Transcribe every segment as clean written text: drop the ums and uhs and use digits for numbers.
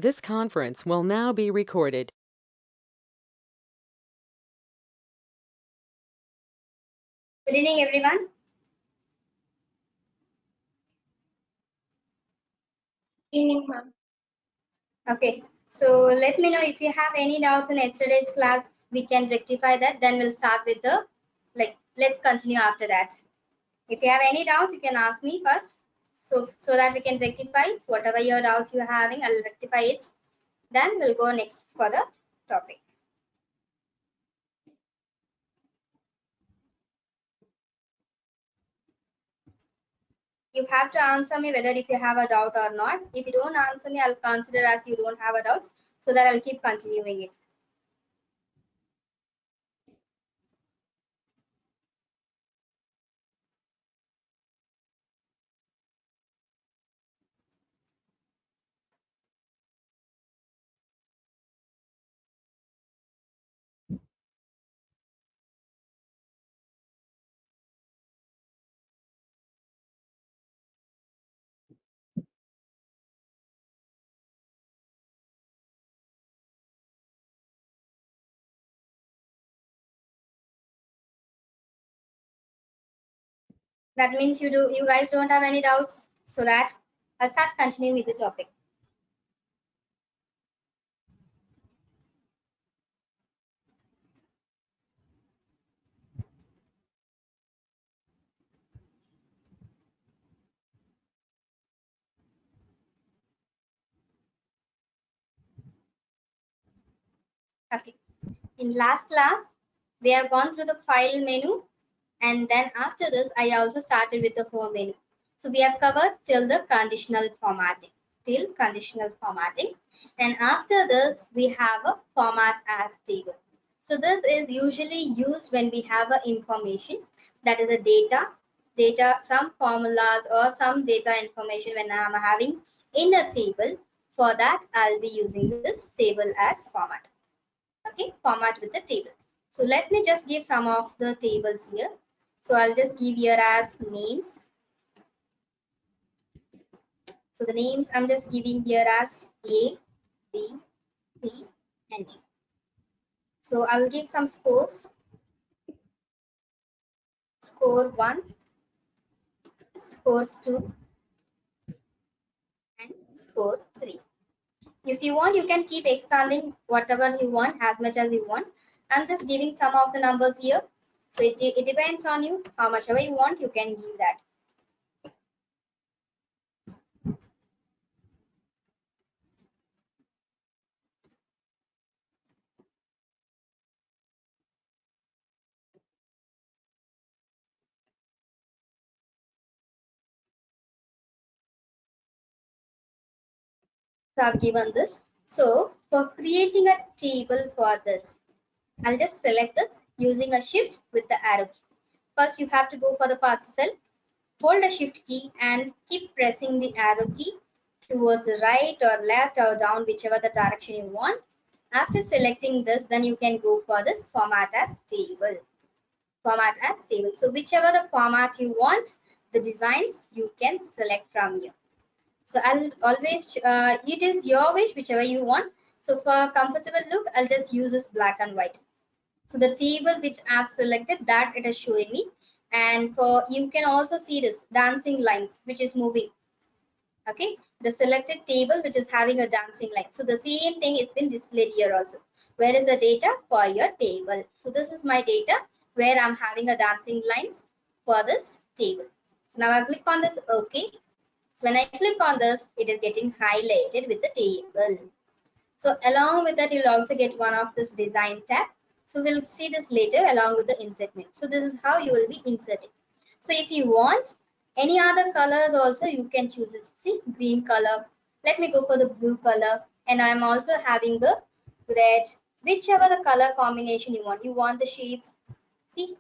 This conference will now be recorded. Good evening, everyone. Evening, ma'am. Okay, so let me know if you have any doubts in yesterday's class. We can rectify that. Then we'll start with the let's continue after that. If you have any doubts, you can ask me first, so that we can rectify whatever your doubts you're having. I'll rectify it. Then we'll go next for the topic. You have to answer me whether if you have a doubt or not. If you don't answer me, I'll consider as you don't have a doubt, so that I'll keep continuing it. That means you guys don't have any doubts, so that I'll start continuing with the topic. Okay. In last class, we have gone through the file menu, and then after this, I also started with the home menu. So we have covered till the conditional formatting, and after this, we have a format as table. So this is usually used when we have a information that is a data, some formulas or some data information when I'm having in a table. For that, I'll be using this table as format. Okay, format with the table. So let me just give some of the tables here. So I'll just give here as names. So the names I'm just giving here as A, B, C, and D. So I will give some scores. Score 1, scores 2, and score 3. If you want, you can keep expanding whatever you want, as much as you want. I'm just giving some of the numbers here. So it depends on you. How much ever you want, you can give that. So I've given this. So for creating a table for this, I'll just select this using a shift with the arrow key. First, you have to go for the first cell, hold a shift key and keep pressing the arrow key towards the right or left or down, whichever the direction you want. After selecting this, then you can go for this format as table. Format as table. So whichever the format you want, the designs you can select from here. So I'll always, it is your wish, whichever you want. So for comfortable look, I'll just use this black and white. So the table which I've selected, that it is showing me. And for you can also see this dancing lines, which is moving. Okay, the selected table which is having a dancing line. So the same thing is been displayed here also. Where is the data for your table? So this is my data where I'm having a dancing lines for this table. So now I click on this OK. So when I click on this, it is getting highlighted with the table. So along with that, you'll also get one of this design tab. So we'll see this later along with the insert menu. So this is how you will be inserting. So if you want any other colors also, you can choose it. See, green color. Let me go for the blue color. And I'm also having the red, whichever the color combination you want. You want the shades. See,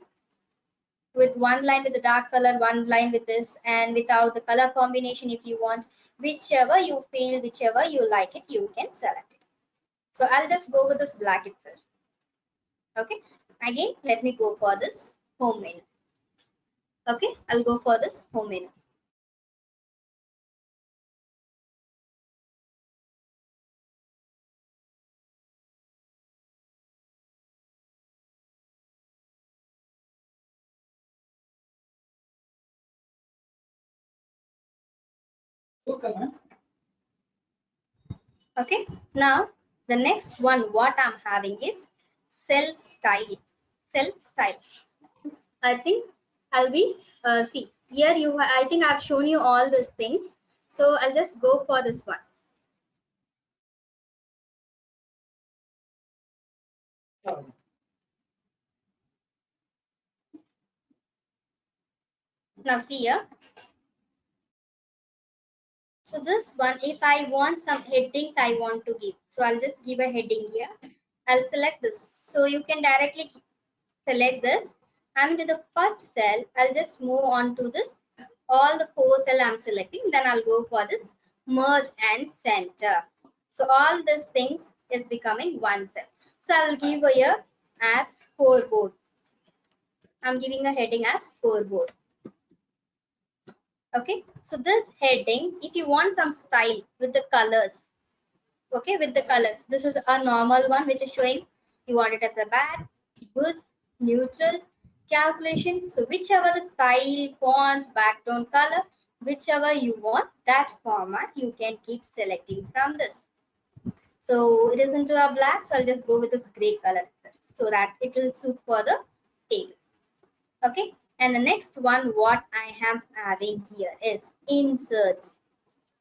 with one line with the dark color, one line with this, and without the color combination if you want, whichever you feel, whichever you like it, you can select it. So I'll just go with this black itself. Okay, again let me go for this home menu. Okay, I'll go for this home menu. Okay, now the next one what I'm having is self style. Self style. I think I'll be see here I think I've shown you all these things. So I'll just go for this one. Now see here. So this one, if I want some headings I want to give, so I'll just give a heading here. I'll select this. So you can directly select this. I'm into the first cell. I'll just move on to this. All the 4 cell I'm selecting. Then I'll go for this merge and center. So all these things is becoming one cell. So I'll give here as scoreboard. I'm giving a heading as scoreboard. Okay. So this heading, if you want some style with the colors, okay, with the colors, this is a normal one which is showing you want it as a bad, good, neutral, calculation. So whichever the style, font, background color, whichever you want, that format you can keep selecting from this. So it is into a black, so I'll just go with this gray color so that it will suit for the table. Okay, and the next one what I am having here is insert.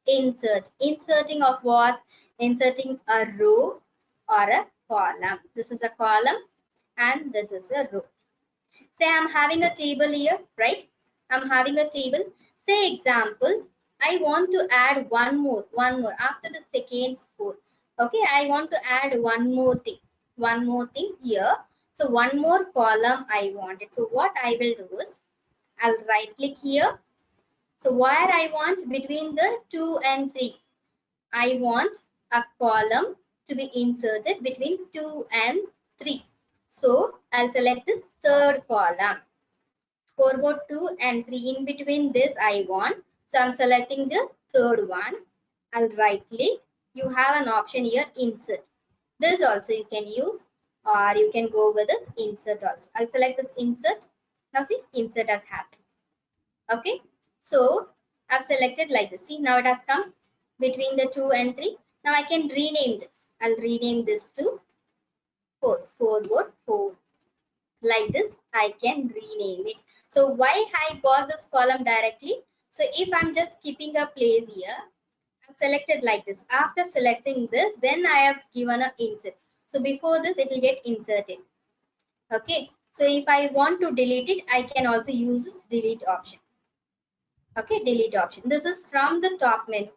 Inserting of what? Inserting a row or a column. This is a column and this is a row. Say I'm having a table here, right? I'm having a table. Say example, I want to add one more after the second score. Okay, I want to add one more thing here. So one more column I wanted. So what I will do is I'll right click here. So where I want between the 2 and 3, I want a column to be inserted between 2 and 3. So I'll select this third column. Scoreboard 2 and 3, in between this I want. So I'm selecting the third one. I'll right click. You have an option here, insert. This also you can use, or you can go with this insert also. I'll select this insert. Now see, insert has happened. Okay, so I've selected like this. See, now it has come between the 2 and 3. Now I can rename this. I'll rename this to 4, scoreboard 4. Like this, I can rename it. So why I got this column directly? So if I'm just keeping a place here, I've selected like this. After selecting this, then I have given a insert. So before this, it will get inserted. Okay. So if I want to delete it, I can also use this delete option. Okay, delete option. This is from the top menu,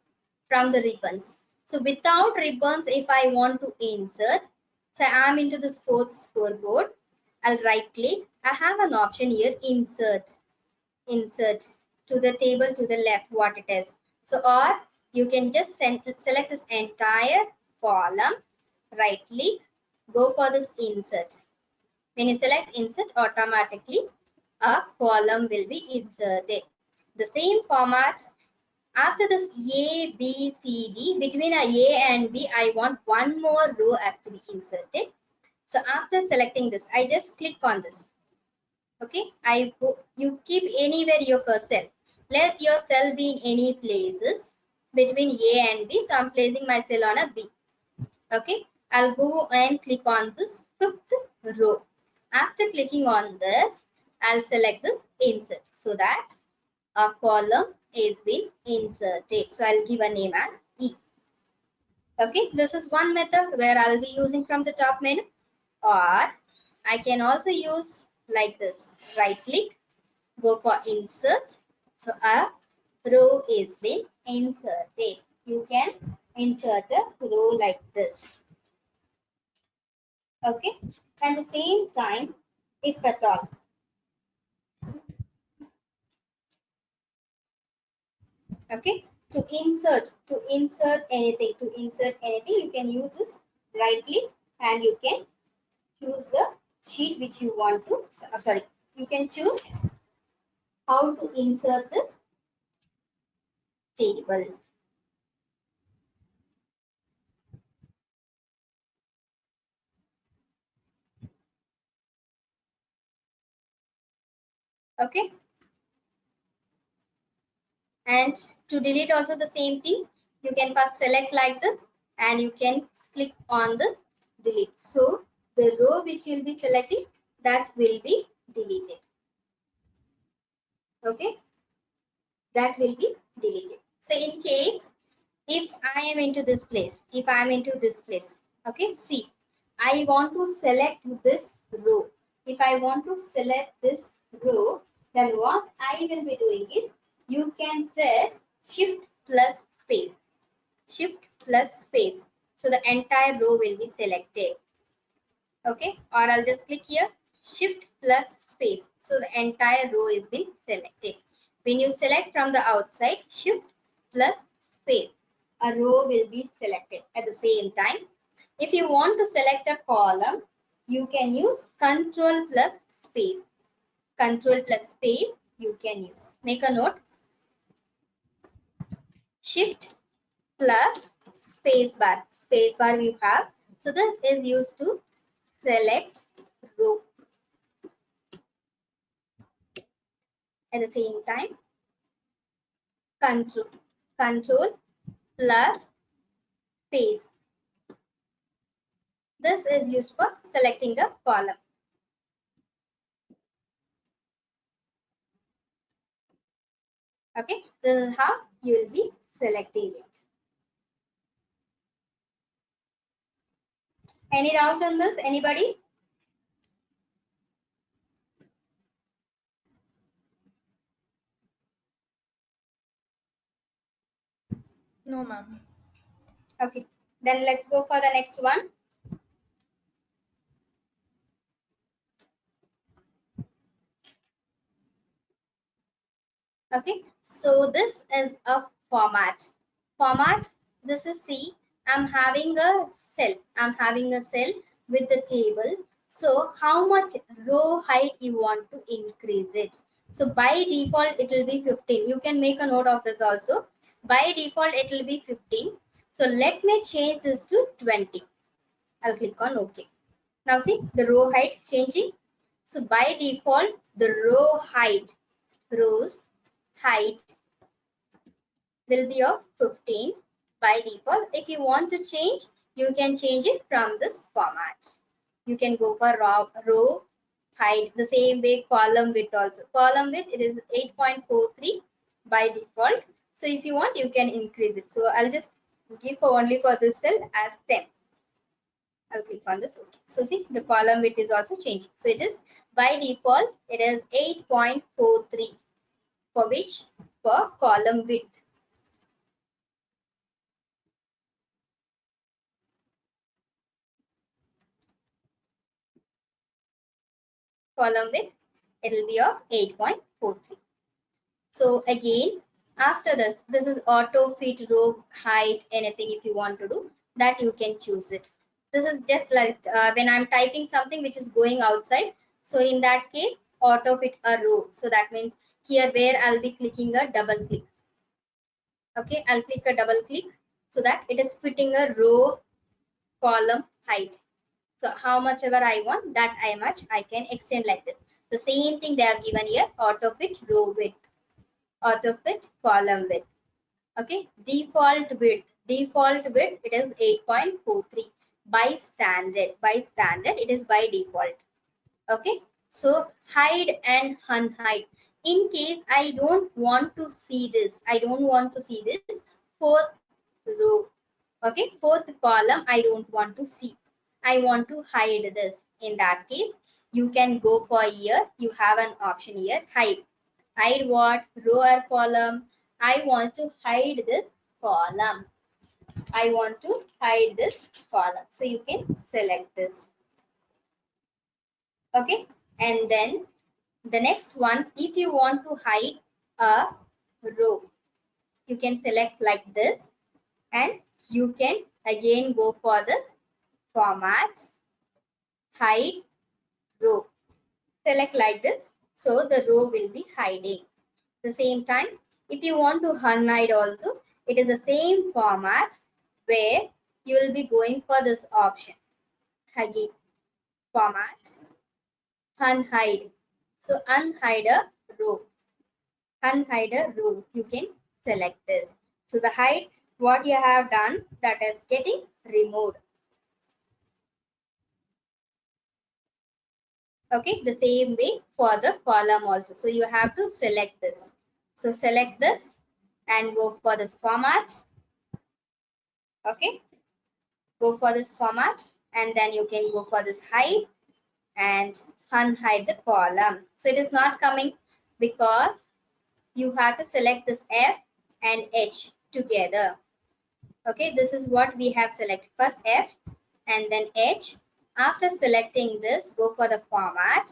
from the ribbons. So without ribbons, if I want to insert, so I'm into this fourth scoreboard, I'll right click. I have an option here, insert to the table to the left, what it is. So or you can just select this entire column, right click, go for this insert. When you select insert, automatically a column will be inserted. The same format. After this A, B, C, D, between A and B, I want one more row has to be inserted. So after selecting this, I just click on this. Okay, you keep anywhere your cursor. Let your cell be in any places between A and B. So I'm placing my cell on a B. Okay, I'll go and click on this fifth row. After clicking on this, I'll select this insert so that a column is being inserted. So I'll give a name as E. Okay, this is one method where I'll be using from the top menu, or I can also use like this. Right click, go for insert. So a row is being inserted. You can insert a row like this. Okay, at the same time, if at all, okay, to insert anything, you can use this right click and you can choose the sheet which you want to, sorry, you can choose how to insert this table. Okay, And to delete also the same thing, you can first select like this and you can click on this delete. So the row which you'll be selecting, that will be deleted. Okay, that will be deleted. So in case if I am into this place, if I am into this place, okay, see, I want to select this row. If I want to select this row, then what I will be doing is you can press shift plus space, shift plus space. So the entire row will be selected. Okay, or I'll just click here, shift plus space. So the entire row is being selected. When you select from the outside, shift plus space, a row will be selected at the same time. If you want to select a column, you can use control plus space. Control plus space you can use. Make a note, shift plus space bar. Space bar we have. So this is used to select row. At the same time, control plus space. This is used for selecting a column. Okay, this is how you will be selecting it. Any doubt on this? Anybody? No, ma'am. Okay, then let's go for the next one. Okay, so this is a format. Format, this is C. I'm having a cell. I'm having a cell with the table. So how much row height you want to increase it? So by default, it will be 15. You can make a note of this also. By default, it will be 15. So let me change this to 20. I'll click on OK. Now see the row height changing. So by default, the row height, rows height will be of 15 by default. If you want to change, you can change it from this format. You can go for row height, the same way column width also. Column width, it is 8.43 by default. So if you want, you can increase it. So I'll just give for only for this cell as 10. I'll click on this. Okay. So see the column width is also changing. So it is by default, it is 8.43 for which? For column width. Column width, it will be of 8.43. So again, after this is auto fit row height, anything if you want to do that, you can choose it. This is just like when I'm typing something which is going outside. So in that case, auto fit a row. So that means here where I'll be clicking a double click. Okay, I'll click a double click so that it is fitting a row column height. So how much ever I want, that I much I can extend like this. The same thing they have given here, auto fit row width, auto fit column width. Okay, default width it is 8.43 by standard. By standard it is by default. Okay, so hide and unhide. In case I don't want to see this, fourth row. Okay, fourth column I don't want to see. I want to hide this. In that case, you can go for here. You have an option here, hide. Hide what? Row or column? I want to hide this column. I want to hide this column. So you can select this. Okay, and then the next one, if you want to hide a row, you can select like this, and you can again go for this format, hide row. Select like this, so the row will be hiding. The same time, if you want to unhide also, it is the same format where you will be going for this option. Again, format, unhide. So unhide a row. Unhide a row. You can select this. So the height, what you have done, that is getting removed. Okay, the same way for the column also. So you have to select this. So select this and go for this format. Okay, go for this format and then you can go for this hide and unhide the column. So it is not coming because you have to select this F and H together. Okay, this is what we have selected. First F and then H. After selecting this, go for the format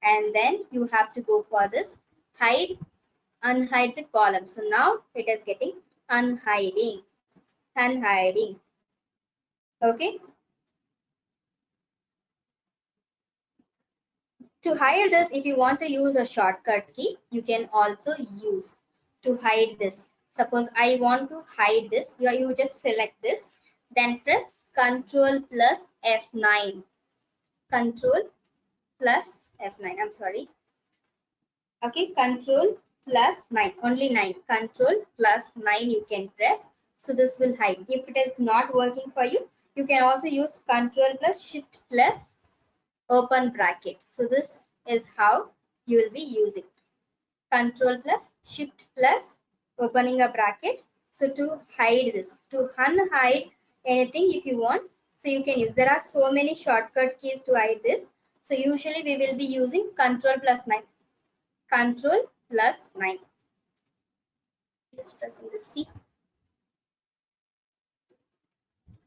and then you have to go for this hide, unhide the column. So now it is getting unhiding. Okay, to hide this, if you want to use a shortcut key, you can also use to hide this. Suppose I want to hide this, you just select this, then press Ctrl plus F9. Control plus F9. I'm sorry. Okay, Control plus 9. Only 9. Control plus 9 you can press. So this will hide. If it is not working for you, you can also use Control plus Shift plus open bracket. So this is how you will be using. Control plus Shift plus opening a bracket. So to hide this, to unhide anything if you want, so you can use. There are so many shortcut keys to hide this. So usually we will be using Control plus 9. Control plus 9. Just pressing the C.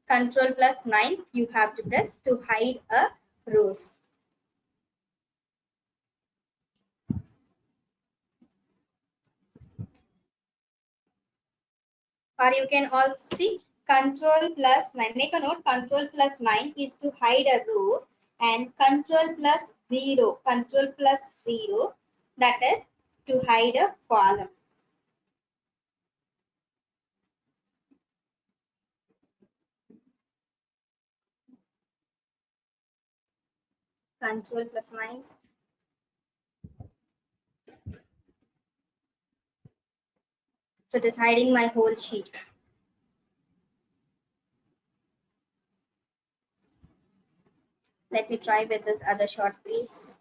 Control plus 9 you have to press to hide a rows. Or you can also see Control plus 9. Make a note, Control plus 9 is to hide a row and Control plus 0, Control plus 0, that is to hide a column. Control plus 9. So it is hiding my whole sheet. Let me try with this other short please.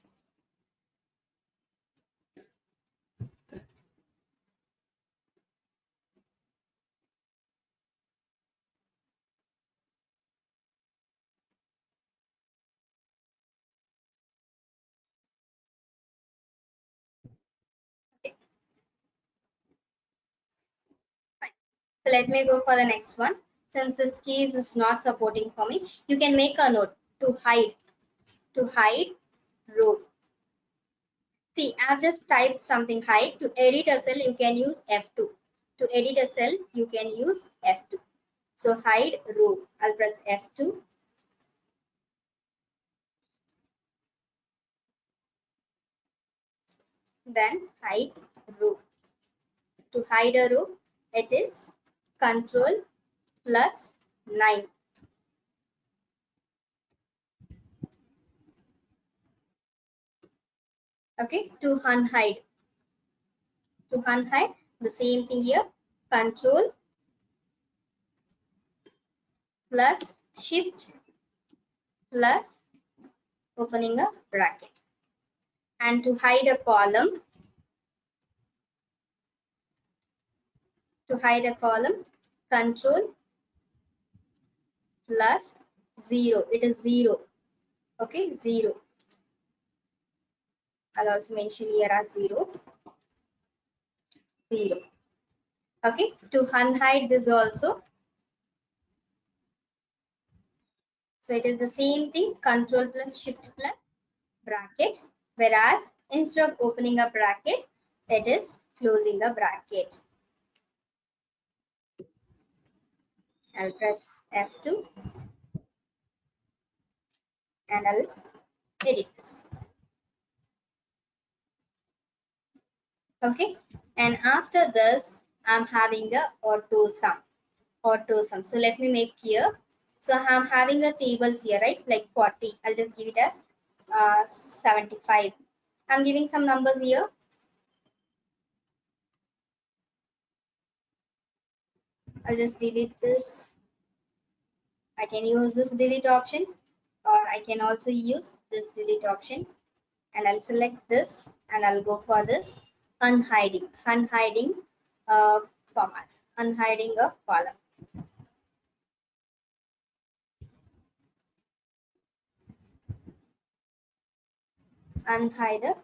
Okay, fine. So let me go for the next one. Since this key is not supporting for me, you can make a note to hide row. See, I've just typed something hide. To edit a cell, you can use F2. To edit a cell, you can use F2. So hide row. I'll press F2. Then hide row. To hide a row, it is Control plus 9. Okay, to unhide. To unhide, the same thing here. Control plus Shift plus opening a bracket. And to hide a column, Control plus 0. It is 0. Okay, 0. I'll also mention here as 0. 0. Okay, to unhide this also. So it is the same thing, Control plus Shift plus bracket. Whereas instead of opening a bracket, it is closing the bracket. I'll press F2 and I'll edit this. Okay, and after this, I'm having the AutoSum. So let me make here. So I'm having the tables here, right? Like 40. I'll just give it as 75. I'm giving some numbers here. I'll just delete this. I can use this delete option, or I can also use this delete option, and I'll select this and I'll go for this unhiding format, unhiding a column. Unhide a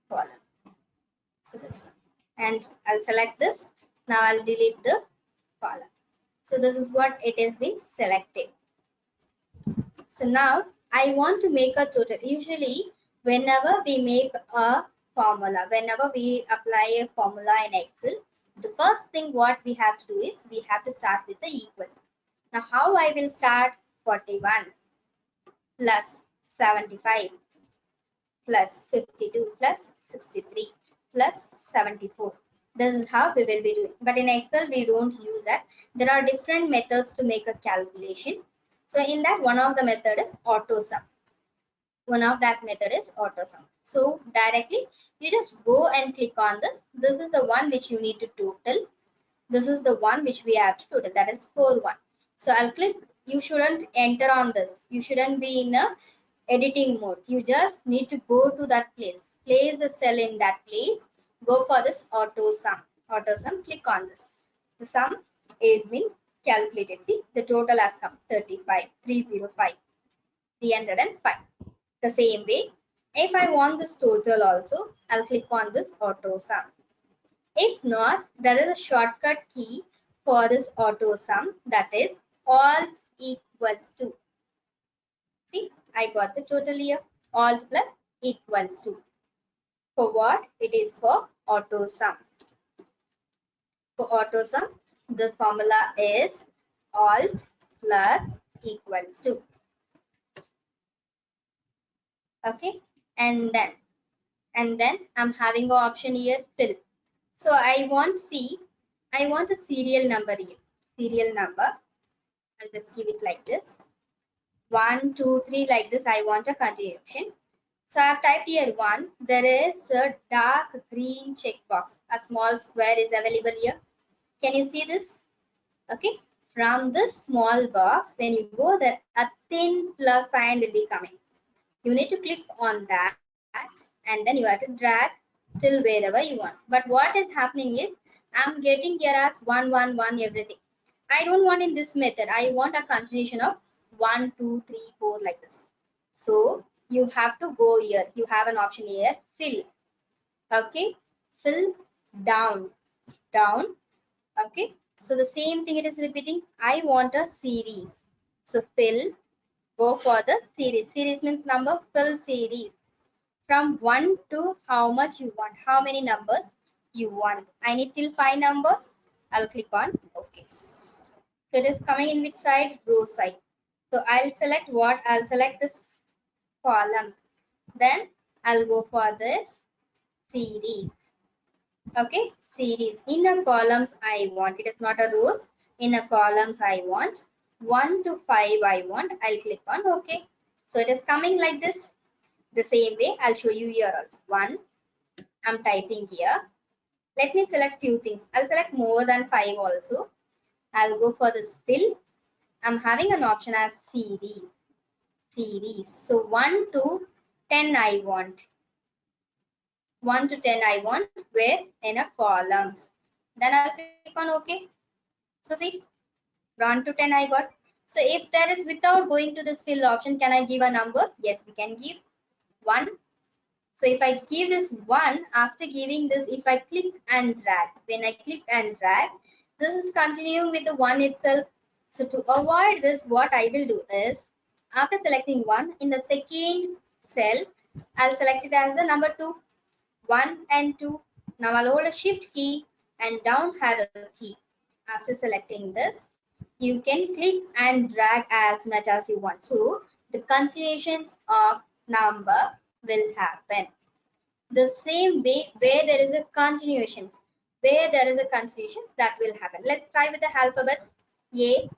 column. So this one, and I'll select this. Now I'll delete the column. So this is what it has been selected. So now I want to make a total. Usually whenever we make a formula, whenever we apply a formula in Excel, the first thing what we have to do is we have to start with the equal. Now how I will start? 41 plus 75 plus 52 plus 63 plus 74. This is how we will be doing. But in Excel, we don't use that. There are different methods to make a calculation. So in that, one of the method is AutoSum. One of that method is AutoSum. So directly, you just go and click on this. This is the one which you need to total. This is the one which we have to total. That is 4-1. So I'll click. You shouldn't enter on this. You shouldn't be in a editing mode. You just need to go to that place. Place the cell in that place. Go for this AutoSum. AutoSum. Click on this. The sum is been calculated. See, the total has come 35, 305, 305. The same way, if I want this total also, I'll click on this AutoSum. If not, there is a shortcut key for this AutoSum, that is Alt equals to. See, I got the total here. Alt plus equals to. For what? It is for AutoSum. For AutoSum, the formula is Alt plus equals to. Okay, and then I'm having an option here, fill. So I want a serial number here. Serial number. I'll just give it like this. 1, 2, 3 like this. I want a continuation. So I've typed here 1. There is a dark green checkbox. A small square is available here. Can you see this? Okay. From this small box, when you go there, a thin plus sign will be coming. You need to click on that, and then you have to drag till wherever you want. But what is happening is I'm getting here as 1, 1, 1 everything. I don't want in this method. I want a continuation of 1, 2, 3, 4 like this. So you have to go here. You have an option here, fill. Okay, fill down. Okay, so the same thing it is repeating. I want a series. So fill, go for the series. Series means number, fill series. From 1 to how much you want, how many numbers you want. I need till 5 numbers. I'll click on OK. So it is coming in which side? Row side. So I'll select what? I'll select this column. Then I'll go for this series. Okay, series. In a columns I want. It is not a rows. In a columns I want. 1 to 5 I want. I'll click on OK. So it is coming like this. The same way I'll show you here also. 1, I'm typing here. Let me select few things. I'll select more than 5 also. I'll go for this fill. I'm having an option as series. So 1 to 10 I want. 1 to 10 I want, where in a columns. Then I'll click on OK. So see, 1 to 10 I got. So if there is, without going to this fill option, can I give a numbers? Yes, we can give 1. So if I give this 1, after giving this, if I click and drag, when I click and drag, this is continuing with the 1 itself. So to avoid this, what I will do is, after selecting 1, in the second cell, I'll select it as the number 2. 1 and 2. Now I'll hold a shift key and down arrow key. After selecting this, you can click and drag as much as you want. So the continuations of number will happen. The same way where there is a continuations, that will happen. Let's try with the alphabets. A,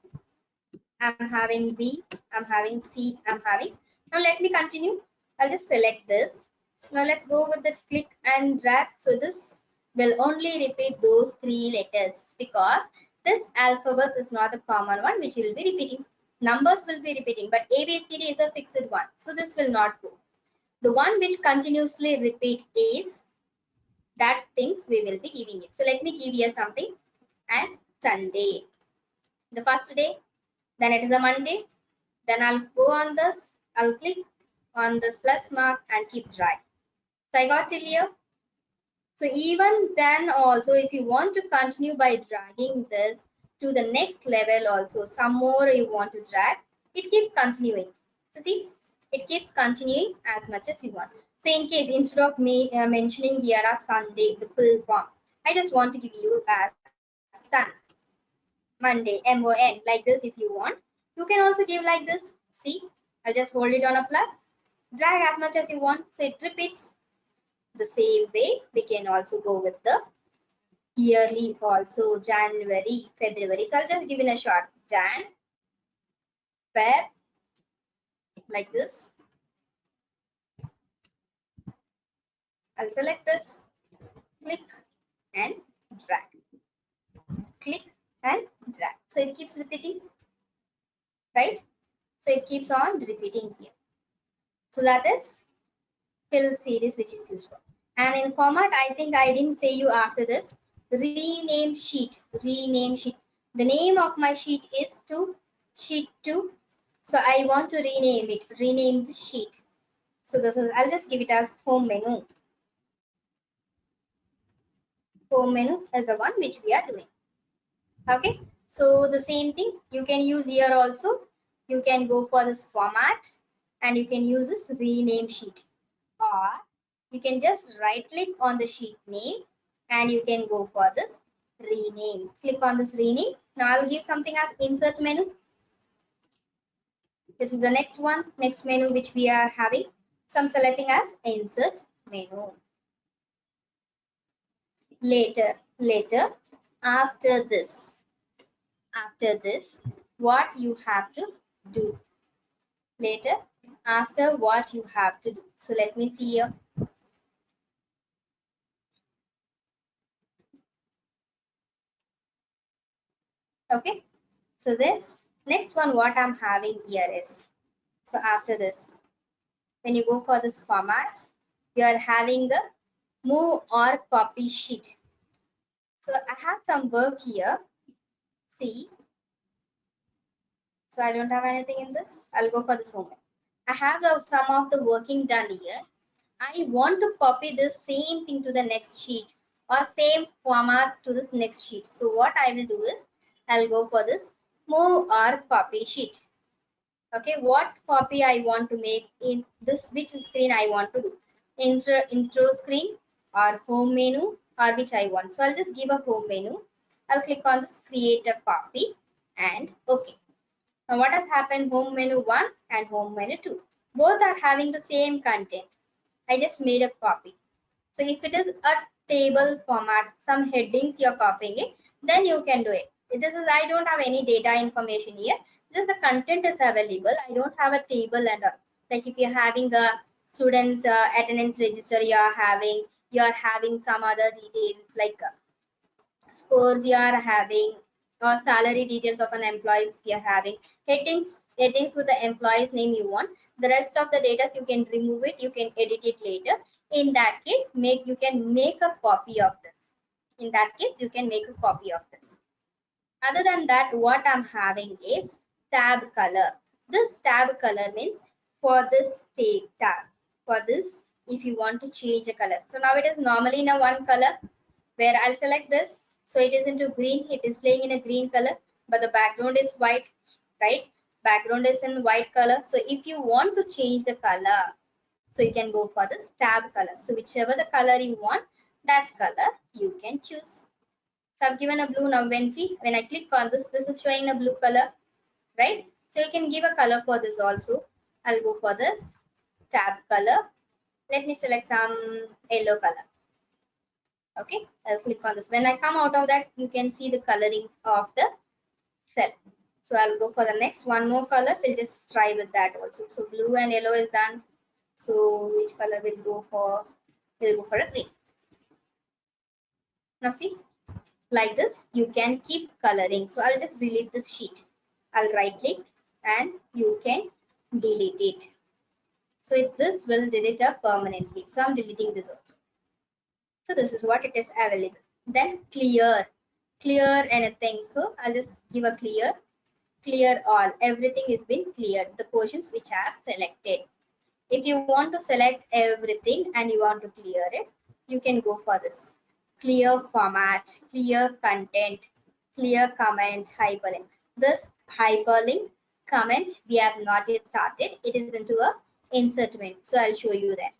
I'm having B, I'm having C, I'm having. Now let me continue. I'll just select this. Now let's go with the click and drag. So this will only repeat those 3 letters because This alphabets is not a common one which will be repeating. Numbers will be repeating, but ABCD is a fixed one. So this will not go. The one which continuously repeat is that things we will be giving it. So let me give you something as Sunday. The first day, then it is a Monday. Then I'll go on this, I'll click on this plus mark and keep drag. So I got till here. So even then also, if you want to continue by dragging this to the next level also, some more you want to drag, it keeps continuing. So see, it keeps continuing as much as you want. So in case instead of me mentioning here as Sunday, the full form, I just want to give you as Sun, Monday, MON, like this if you want. You can also give like this. See, I'll just hold it on a plus, drag as much as you want. So it repeats. The same way, we can also go with the yearly also, January, February. So I'll just give in a short Jan, Feb, like this. I'll select this, click and drag, click and drag. So it keeps repeating, right? So it keeps on repeating here. So that is fill series which is useful. And in format, I think I didn't say you after this. Rename sheet, rename sheet. The name of my sheet is to sheet 2. So I want to rename it, rename the sheet. So this is, I'll just give it as home menu. Home menu is the one which we are doing. Okay. So the same thing you can use here also. You can go for this format and you can use this rename sheet. Or you can just right click on the sheet name and you can go for this rename. Click on this rename. Now I'll give something as insert menu. This is the next one, next menu which we are having. So I'm selecting as insert menu. Later, after this, what you have to do. Later, after what you have to do. So let me see here. Okay, so this next one what I'm having here is, so after this, when you go for this format, you are having the move or copy sheet. So I have some work here. See, so I don't have anything in this. I'll go for this home. I have some of the working done here. I want to copy this same thing to the next sheet or same format to this next sheet. So what I will do is I'll go for this move or copy sheet. Okay, what copy I want to make in this, which screen I want to do, intro screen or home menu, or which I want. So I'll just give a home menu. I'll click on this create a copy and okay. Now what has happened, home menu 1 and home menu 2, both are having the same content. I just made a copy. So if it is a table format, some headings you're copying it, then you can do it. This is, I don't have any data information here. Just the content is available. I don't have a table and like if you're having the students attendance register, you're having some other details like scores you are having or salary details of an employee you are having, headings with the employee's name you want. The rest of the data you can remove it, you can edit it later. In that case, you can make a copy of this. In that case, you can make a copy of this. Other than that, what I'm having is tab color. This tab color means for this tab, for this if you want to change a color. So now it is normally in a one color, where I'll select this. So it is into green, it is playing in a green color, but the background is white, right? Background is in white color. So if you want to change the color, so you can go for this tab color. So whichever the color you want, that color you can choose. So I've given a blue. Now when I click on this, this is showing a blue color, right? So you can give a color for this also. I'll go for this tab color. Let me select some yellow color. Okay, I'll click on this. When I come out of that, you can see the colorings of the cell. So I'll go for the next one more color. We'll just try with that also. So blue and yellow is done. So which color will go for? We'll go for a green. Now see, Like this, you can keep coloring. So I'll just delete this sheet. I'll right click and you can delete it. So this will delete up permanently. So I'm deleting this also. So this is what it is available. Then clear anything. So I'll just give a clear all. Everything is been cleared. The portions which I have selected. If you want to select everything and you want to clear it, you can go for this. Clear format, clear content, clear comment, hyperlink. This hyperlink comment we have not yet started. It is into a insertment. So I'll show you that.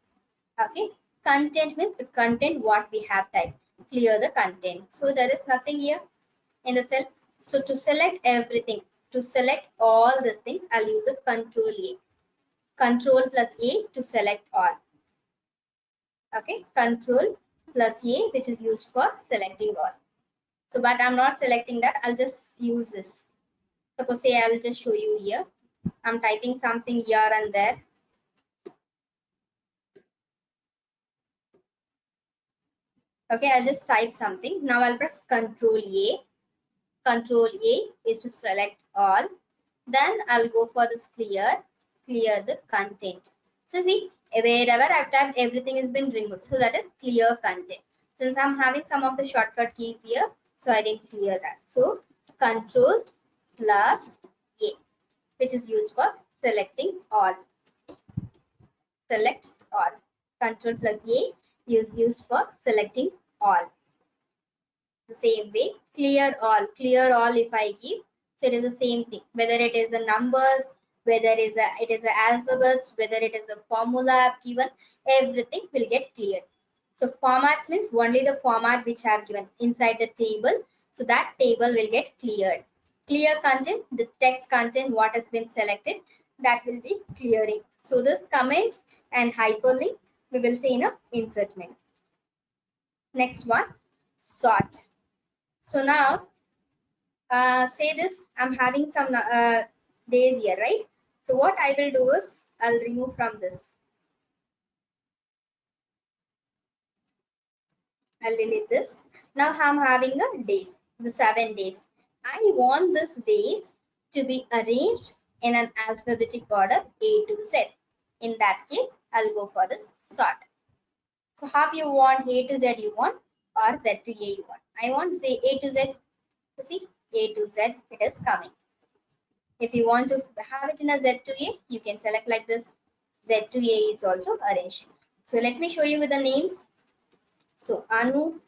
Okay. Content means the content what we have typed. Clear the content. So there is nothing here in the cell. So to select everything, to select all these things, I'll use a Control A. Control plus A to select all. Okay, Control plus A, which is used for selecting all. So, but I'm not selecting that. I'll just use this. Suppose say I'll just show you here. I'm typing something here and there. Okay, I'll just type something. Now I'll press Control A. Control A is to select all. Then I'll go for this clear the content. So see, wherever I've typed, everything has been removed. So that is clear content. Since I'm having some of the shortcut keys here, so I didn't clear that. So Control plus A, which is used for selecting all. Select all. Control plus A is used for selecting all. The same way, clear all if I give, so it is the same thing, whether it is the numbers, whether it is the alphabets, whether it is a formula I've given, everything will get cleared. So formats means only the format which I have given inside the table, so that table will get cleared. Clear content, the text content what has been selected, that will be clearing. So this comment and hyperlink we will see in a insertment. Next one, sort. So now, say this, I'm having some days here, right? So what I will do is, I'll remove from this. I'll delete this. Now I'm having a days, the 7 days. I want these days to be arranged in an alphabetic order A to Z. In that case, I'll go for this sort. So how you want A to Z you want or Z to A you want? I want to say A to Z. So see, A to Z, it is coming. If you want to have it in a Z to A, you can select like this. Z to A is also arranged. So let me show you with the names. So Anu,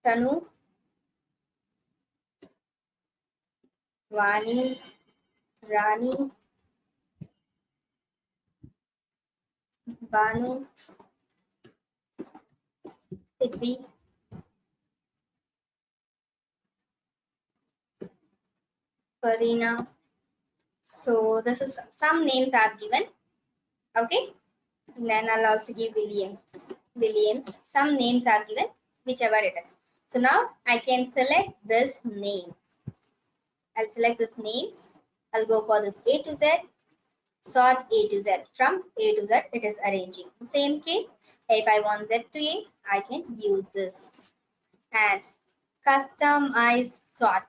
Tanu, Vani, Rani, Banu, Sidvi, Farina. So this is some names I've given. Okay. And then I'll also give Williams. Some names I've given, whichever it is. So now I can select this name. I'll select this names. I'll go for this A to Z. Sort A to Z. From A to Z, it is arranging. Same case, if I want Z to A, I can use this. And customize sort.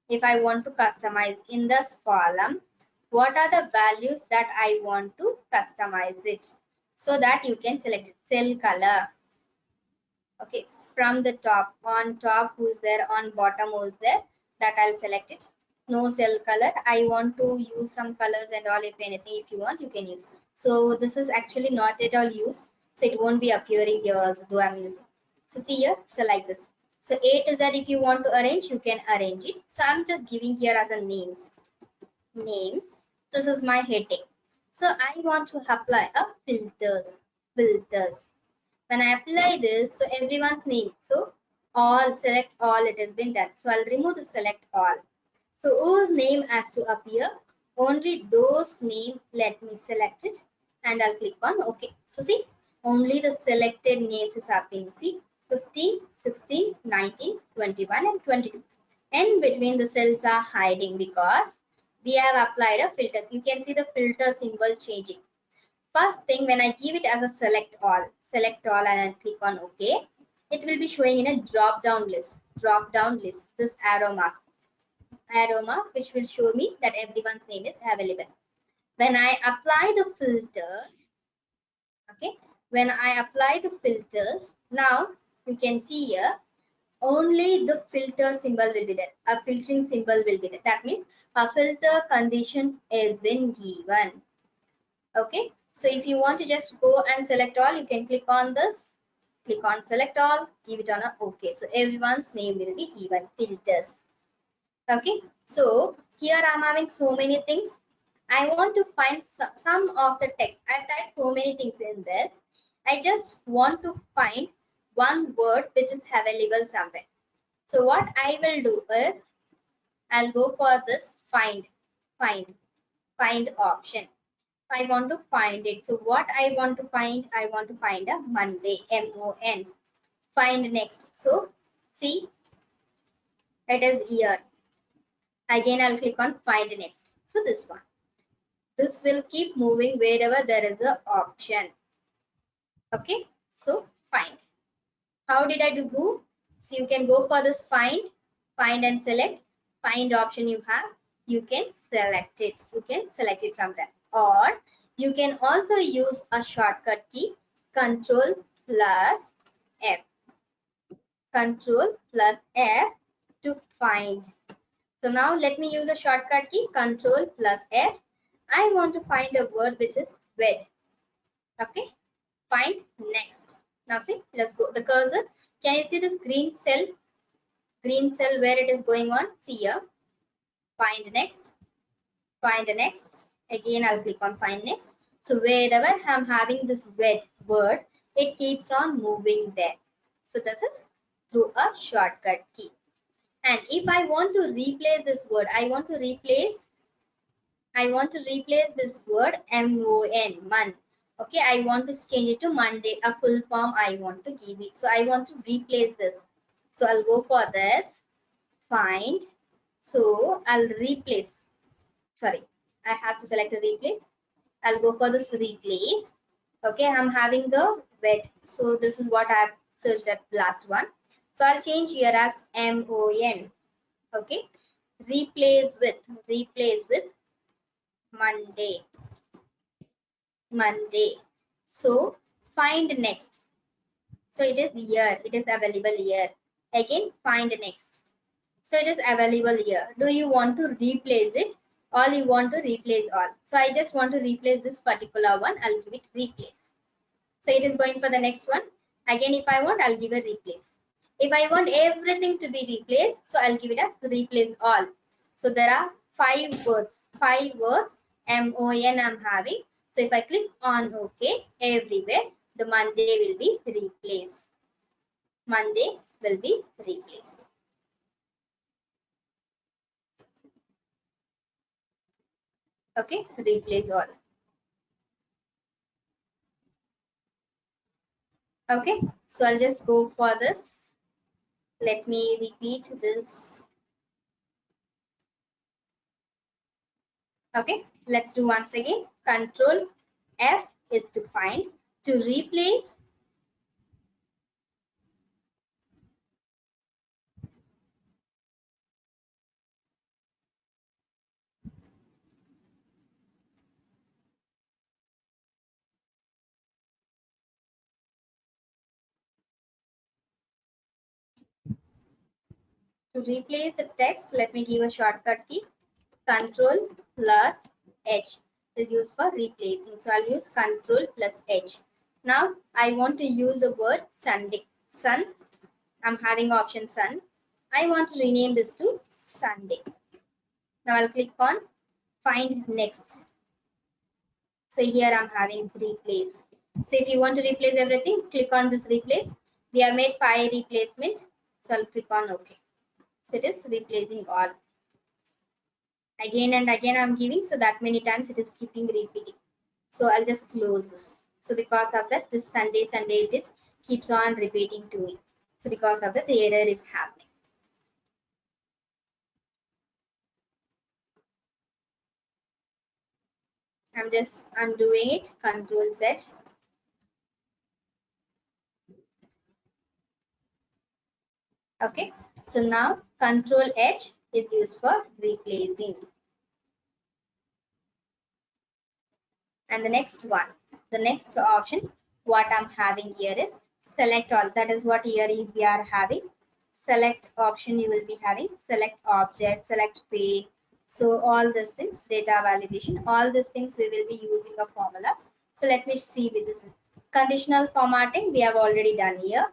If I want to customize in this column, what are the values that I want to customize it? So that you can select it. Cell color. Okay, from the top, on top who's there, on bottom who's there, that I'll select it. No cell color. I want to use some colors and all. If anything, if you want, you can use. So this is actually not at all used, so it won't be appearing here also, though I'm using. So see here, so like this. So A to Z, if you want to arrange, you can arrange it. So I'm just giving here as a names. This is my heading. So I want to apply a filters. When I apply this, so everyone's name. So all, select all, it has been done. So I'll remove the select all. So whose name has to appear? Only those name, let me select it and I'll click on OK. So see, only the selected names is happening. See, 15, 16, 19, 21 and 22. And between the cells are hiding because we have applied a filters. You can see the filter symbol changing. First thing, when I give it as a select all and I click on OK. it will be showing in a drop down list. Drop down list, this arrow mark, which will show me that everyone's name is available. When I apply the filters, okay, when I apply the filters, now you can see here only the filter symbol will be there. A filtering symbol will be there. That means a filter condition has been given. Okay, so if you want to just go and select all, you can click on this, click on select all, give it on a OK. So everyone's name will be given filters. Okay, so here I'm having so many things. I want to find some of the text. I've typed so many things in this. I just want to find one word which is available somewhere. So what I will do is I'll go for this find option. I want to find it. So what I want to find a Monday, MON. Find next. So see, it is year. Again, I'll click on find next. So this one. This will keep moving wherever there is an option. Okay. So find. How did I do? So you can go for this find and select. Find option you have. You can select it. You can select it from there. Or you can also use a shortcut key, Control plus F. Control plus F to find. So now let me use a shortcut key, Control plus F. I want to find a word which is wed. Okay, find next. Now see, let's go. The cursor. Can you see this green cell? Green cell where it is going on? See here. Find next. Find next. Again, I'll click on find next. So wherever I'm having this wed word, it keeps on moving there. So this is through a shortcut key. And if I want to replace this word, I want to replace this word MON, month. Okay, I want to change it to Monday, a full form I want to give it. So I want to replace this. So I'll go for this, find. So I'll replace, sorry, I have to select a replace. I'll go for this replace. Okay, I'm having the wet. So this is what I've searched at last one. So I'll change here as MON. Okay, replace with Monday. So find next. So it is here. It is available here. Again, find next. So it is available here. Do you want to replace it? Or you want to replace all? So I just want to replace this particular one. I'll give it replace. So it is going for the next one. Again, if I want, I'll give a replace. If I want everything to be replaced, so I'll give it as replace all. So there are 5 words. 5 words MON I'm having. So if I click on OK, everywhere the Monday will be replaced. Monday will be replaced. Okay, replace all. Okay, so I'll just go for this. Let me repeat this. Okay, let's do once again. Control F is to find. To replace, the text, let me give a shortcut key. Control plus H is used for replacing. So I'll use Control plus H. Now I want to use the word Sunday. Sun. I'm having option sun. I want to rename this to Sunday. Now I'll click on find next. So here I'm having replace. So if you want to replace everything, click on this replace. We have made 5 replacement. So I'll click on OK. So it is replacing all. Again and again I'm giving, so that many times it is keeping repeating. So I'll just close this. So because of that, this Sunday it is keeps on repeating to me. So because of that, the error is happening. I'm just undoing it. Control Z. Okay, so now Control H is used for replacing. And the next one, the next option, what I'm having here is select all. That is what here we are having. Select option you will be having, select object, select pay. So all these things, data validation, all these things we will be using a formulas. So let me see with this. Conditional formatting we have already done here.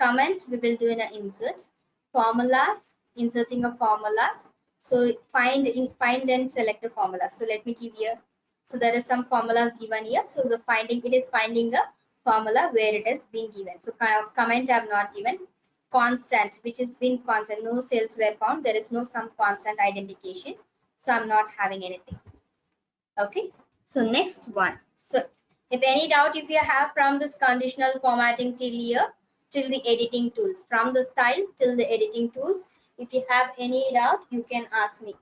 Comment we will do in an insert. Formulas, inserting a formulas. So find and select the formula. So let me give here. So there is some formulas given here. So the finding, it is finding a formula where it has been given. So comment I have not given. Constant, which is been constant. No cells were found. There is no some constant identification. So I'm not having anything. Okay. So next one. So if any doubt if you have from this conditional formatting till here, till the editing tools, from the style till the editing tools, if you have any doubt, you can ask me.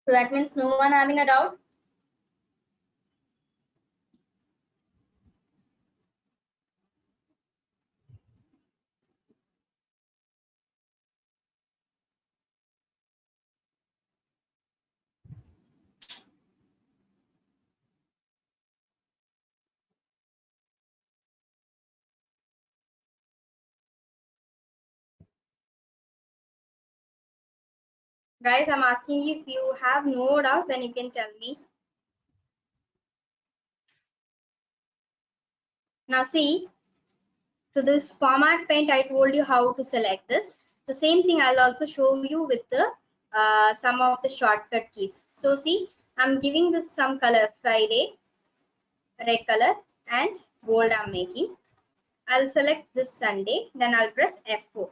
So that means no one having a doubt. Guys, I'm asking you if you have no doubts, then you can tell me. Now see, so this format paint, I told you how to select this. The same thing I'll also show you with the some of the shortcut keys. So see, I'm giving this some color, Friday, red color, and bold I'm making. I'll select this Sunday, then I'll press F4.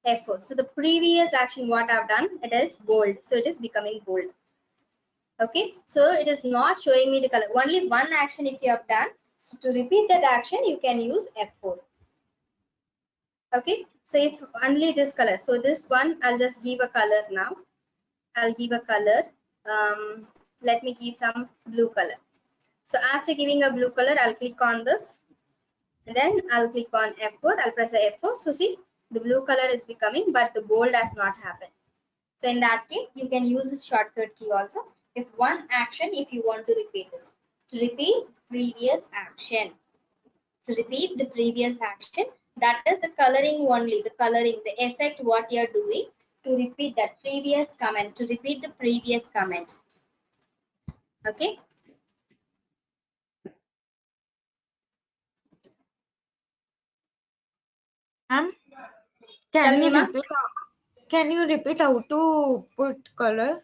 F4. So the previous action what I've done, it is bold. So it is becoming bold. Okay, so it is not showing me the color. Only one action if you have done. So to repeat that action, you can use F4. Okay, so if only this color, so this one I'll just give a color now. I'll give a color. Let me give some blue color. So after giving a blue color, I'll click on this, and then I'll click on F4. I'll press F4. So see, the blue color is becoming, but the bold has not happened. So in that case, you can use this shortcut key also. If one action, if you want to repeat this, to repeat previous action, to repeat the previous action, that is the coloring only, the coloring, the effect what you are doing to repeat that previous comment, to repeat the previous comment. Okay. Ma'am, Tell can me, you ma. repeat? Can you repeat how to put color?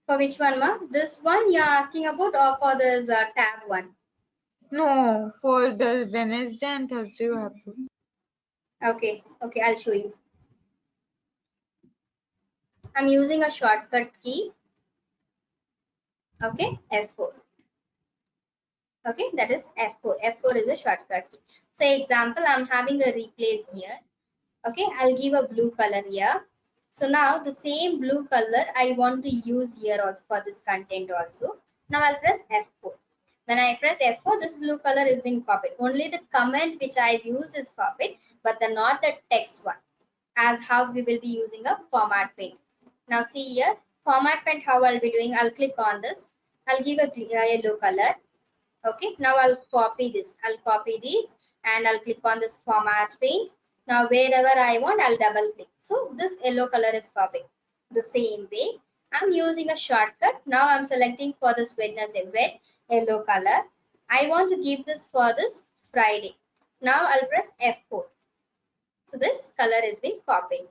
For which one, ma? This one you are asking about, or for this tab one? No, for the Wednesday and Thursday you have to. Okay, okay, I'll show you. I'm using a shortcut key. Okay, F4. Okay, that is F4. F4 is a shortcut key. So example, I'm having a replace here. Okay, I'll give a blue color here. So now the same blue color I want to use here also for this content also. Now I'll press F4. When I press F4, this blue color is being copied. Only the comment which I use is copied, but not the text one. As how we will be using a format paint. Now see here, format paint how I'll be doing. I'll click on this. I'll give a yellow color. Okay, now I'll copy this. I'll copy this and I'll click on this format paint. Now wherever I want, I'll double click. So this yellow color is copied. The same way, I'm using a shortcut. Now I'm selecting for this Wednesday red yellow color. I want to give this for this Friday. Now I'll press F4. So this color is being copied.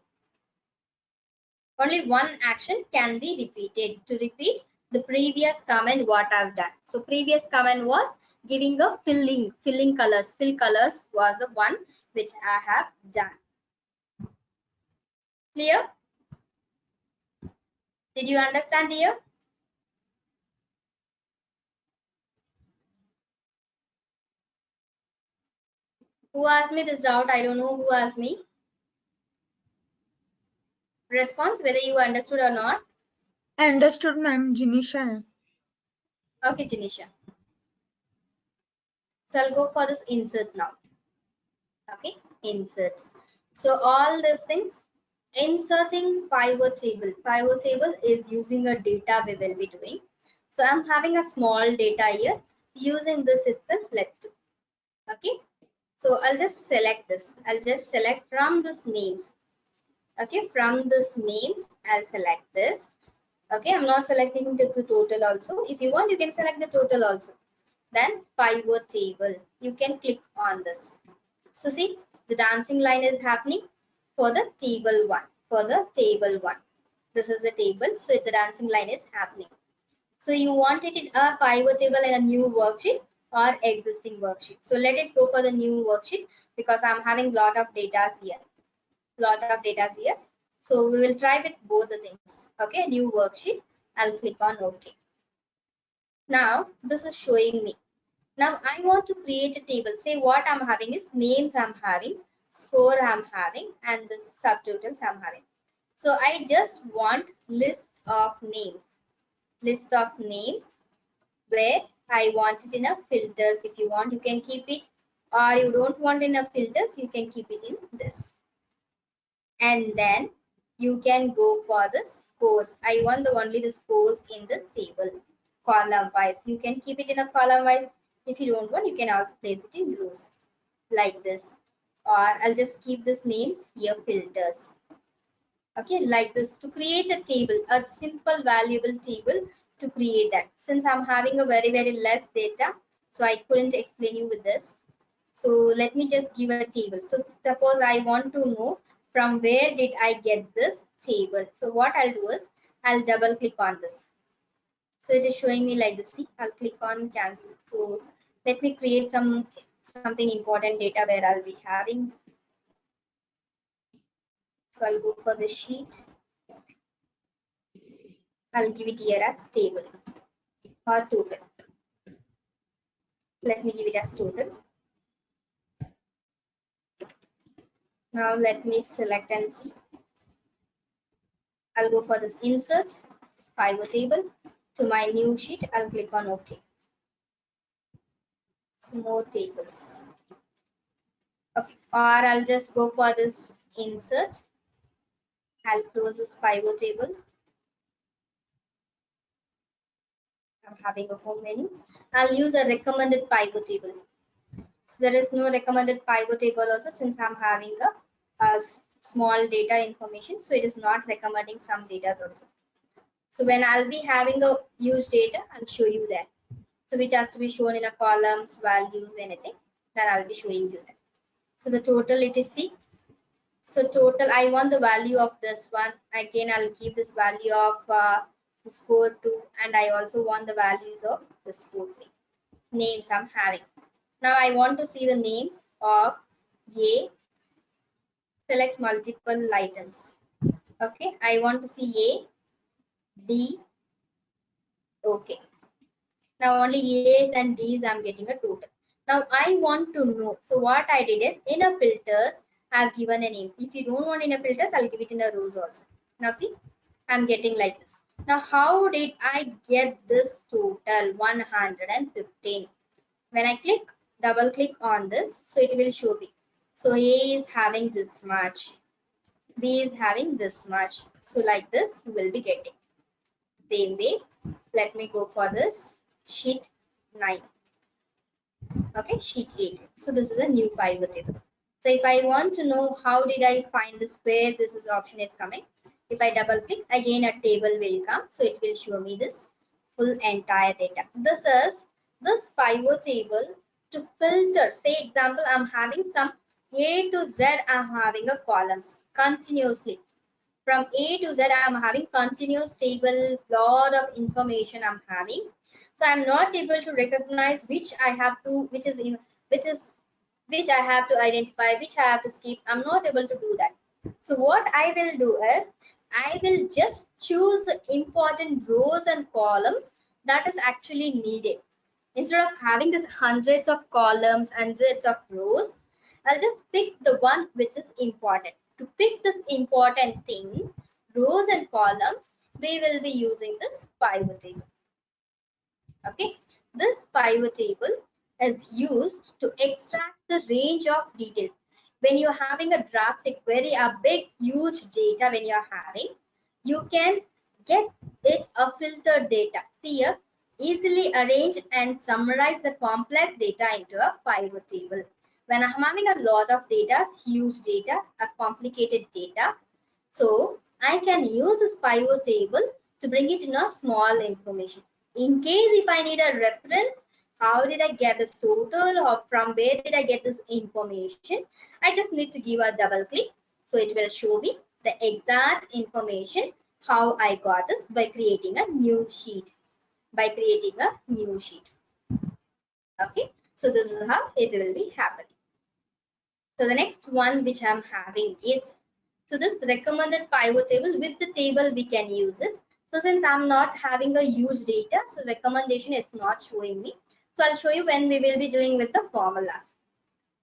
Only one action can be repeated. To repeat the previous comment what I've done. So previous comment was giving a filling colors. Fill colors was the one which I have done. Clear? Did you understand here? Who asked me this doubt? I don't know who asked me. Response whether you understood or not. Understood, ma'am. Jinisha. Okay, Janisha. So I'll go for this insert now. Okay, insert. So all these things, inserting pivot table. Pivot table is using a data we will be doing. So I'm having a small data here. Using this itself, let's do. Okay. So I'll just select this. I'll just select from this names. Okay, from this name, I'll select this. Okay, I'm not selecting the total also. If you want, you can select the total also. Then pivot table. You can click on this. So see, the dancing line is happening for the table one. For the table one. This is the table. So the dancing line is happening. So you want it in a pivot table in a new worksheet or existing worksheet. So let it go for the new worksheet because I'm having lot of data here. So we will try with both the things. Okay, new worksheet. I'll click on OK. Now this is showing me. Now I want to create a table. Say what I'm having is names I'm having, score I'm having, and the subtotals I'm having. So I just want list of names. List of names where I want it in a filters. If you want, you can keep it, or you don't want in a filters, you can keep it in this. And then you can go for the scores. I want only the scores in this table, column wise. You can keep it in a column wise. If you don't want, you can also place it in rows like this. Or I'll just keep this names here filters. Okay, like this to create a table, a simple valuable table to create that. Since I'm having a very less data, so I couldn't explain you with this. So let me just give a table. So suppose I want to know from where did I get this table. So what I'll do is I'll double click on this. So it is showing me like this. See, I'll click on cancel. So let me create something important data where I'll be having. So I'll go for the sheet. I'll give it here as table or total. Let me give it as total. Now let me select and see. I'll go for this insert pivot table to my new sheet. I'll click on OK. So more tables. Okay, or I'll just go for this insert. I'll close this pivot table. I'm having a home menu. I'll use a recommended pivot table. So there is no recommended pivot table also since I'm having a small data information. So it is not recommending some data also. So when I'll be having a huge data, I'll show you that. So which has to be shown in a columns, values, anything, then I'll be showing you that. So the total it is C. So total, I want the value of this one. Again, I'll keep this value of the score 2, and I also want the values of the score 3. Names I'm having. Now I want to see the names of A. Select multiple items. Okay, I want to see A, D. Okay. Now only A's and D's I'm getting a total. Now I want to know. So what I did is in a filters, I've given a names. If you don't want in a filters, I'll give it in a rows also. Now see, I'm getting like this. Now how did I get this total 115? When I double click on this, so it will show me. So A is having this much, B is having this much. So like this, you will be getting. Same way, let me go for this sheet 9. Okay, sheet 8. So this is a new pivot table. So if I want to know how did I find this, where this is option is coming, if I double click, again a table will come. So it will show me this full entire data. This is this pivot table to filter. Say example, I'm having some A to Z, I'm having a columns continuously. From A to Z, I'm having continuous table, lot of information I'm having. So I'm not able to recognize which I have to, which I have to identify, which I have to skip. I'm not able to do that. So what I will do is, I will just choose the important rows and columns that is actually needed. Instead of having this hundreds of columns, hundreds of rows, I'll just pick the one which is important. To pick this important thing, rows and columns, we will be using this pivot table. Okay, this pivot table is used to extract the range of details. When you're having a drastic query, a big, huge data, when you're having, you can get it a filtered data. See here, easily arrange and summarize the complex data into a pivot table. When I'm having a lot of data, huge data, a complicated data, so I can use this pivot table to bring it in a small information. In case if I need a reference, how did I get this total or from where did I get this information? I just need to give a double click. So it will show me the exact information how I got this by creating a new sheet. Okay, so this is how it will be happening. So the next one which I'm having is, so this recommended pivot table, with the table we can use it. So since I'm not having a huge data, so recommendation it's not showing me. So I'll show you when we will be doing with the formulas.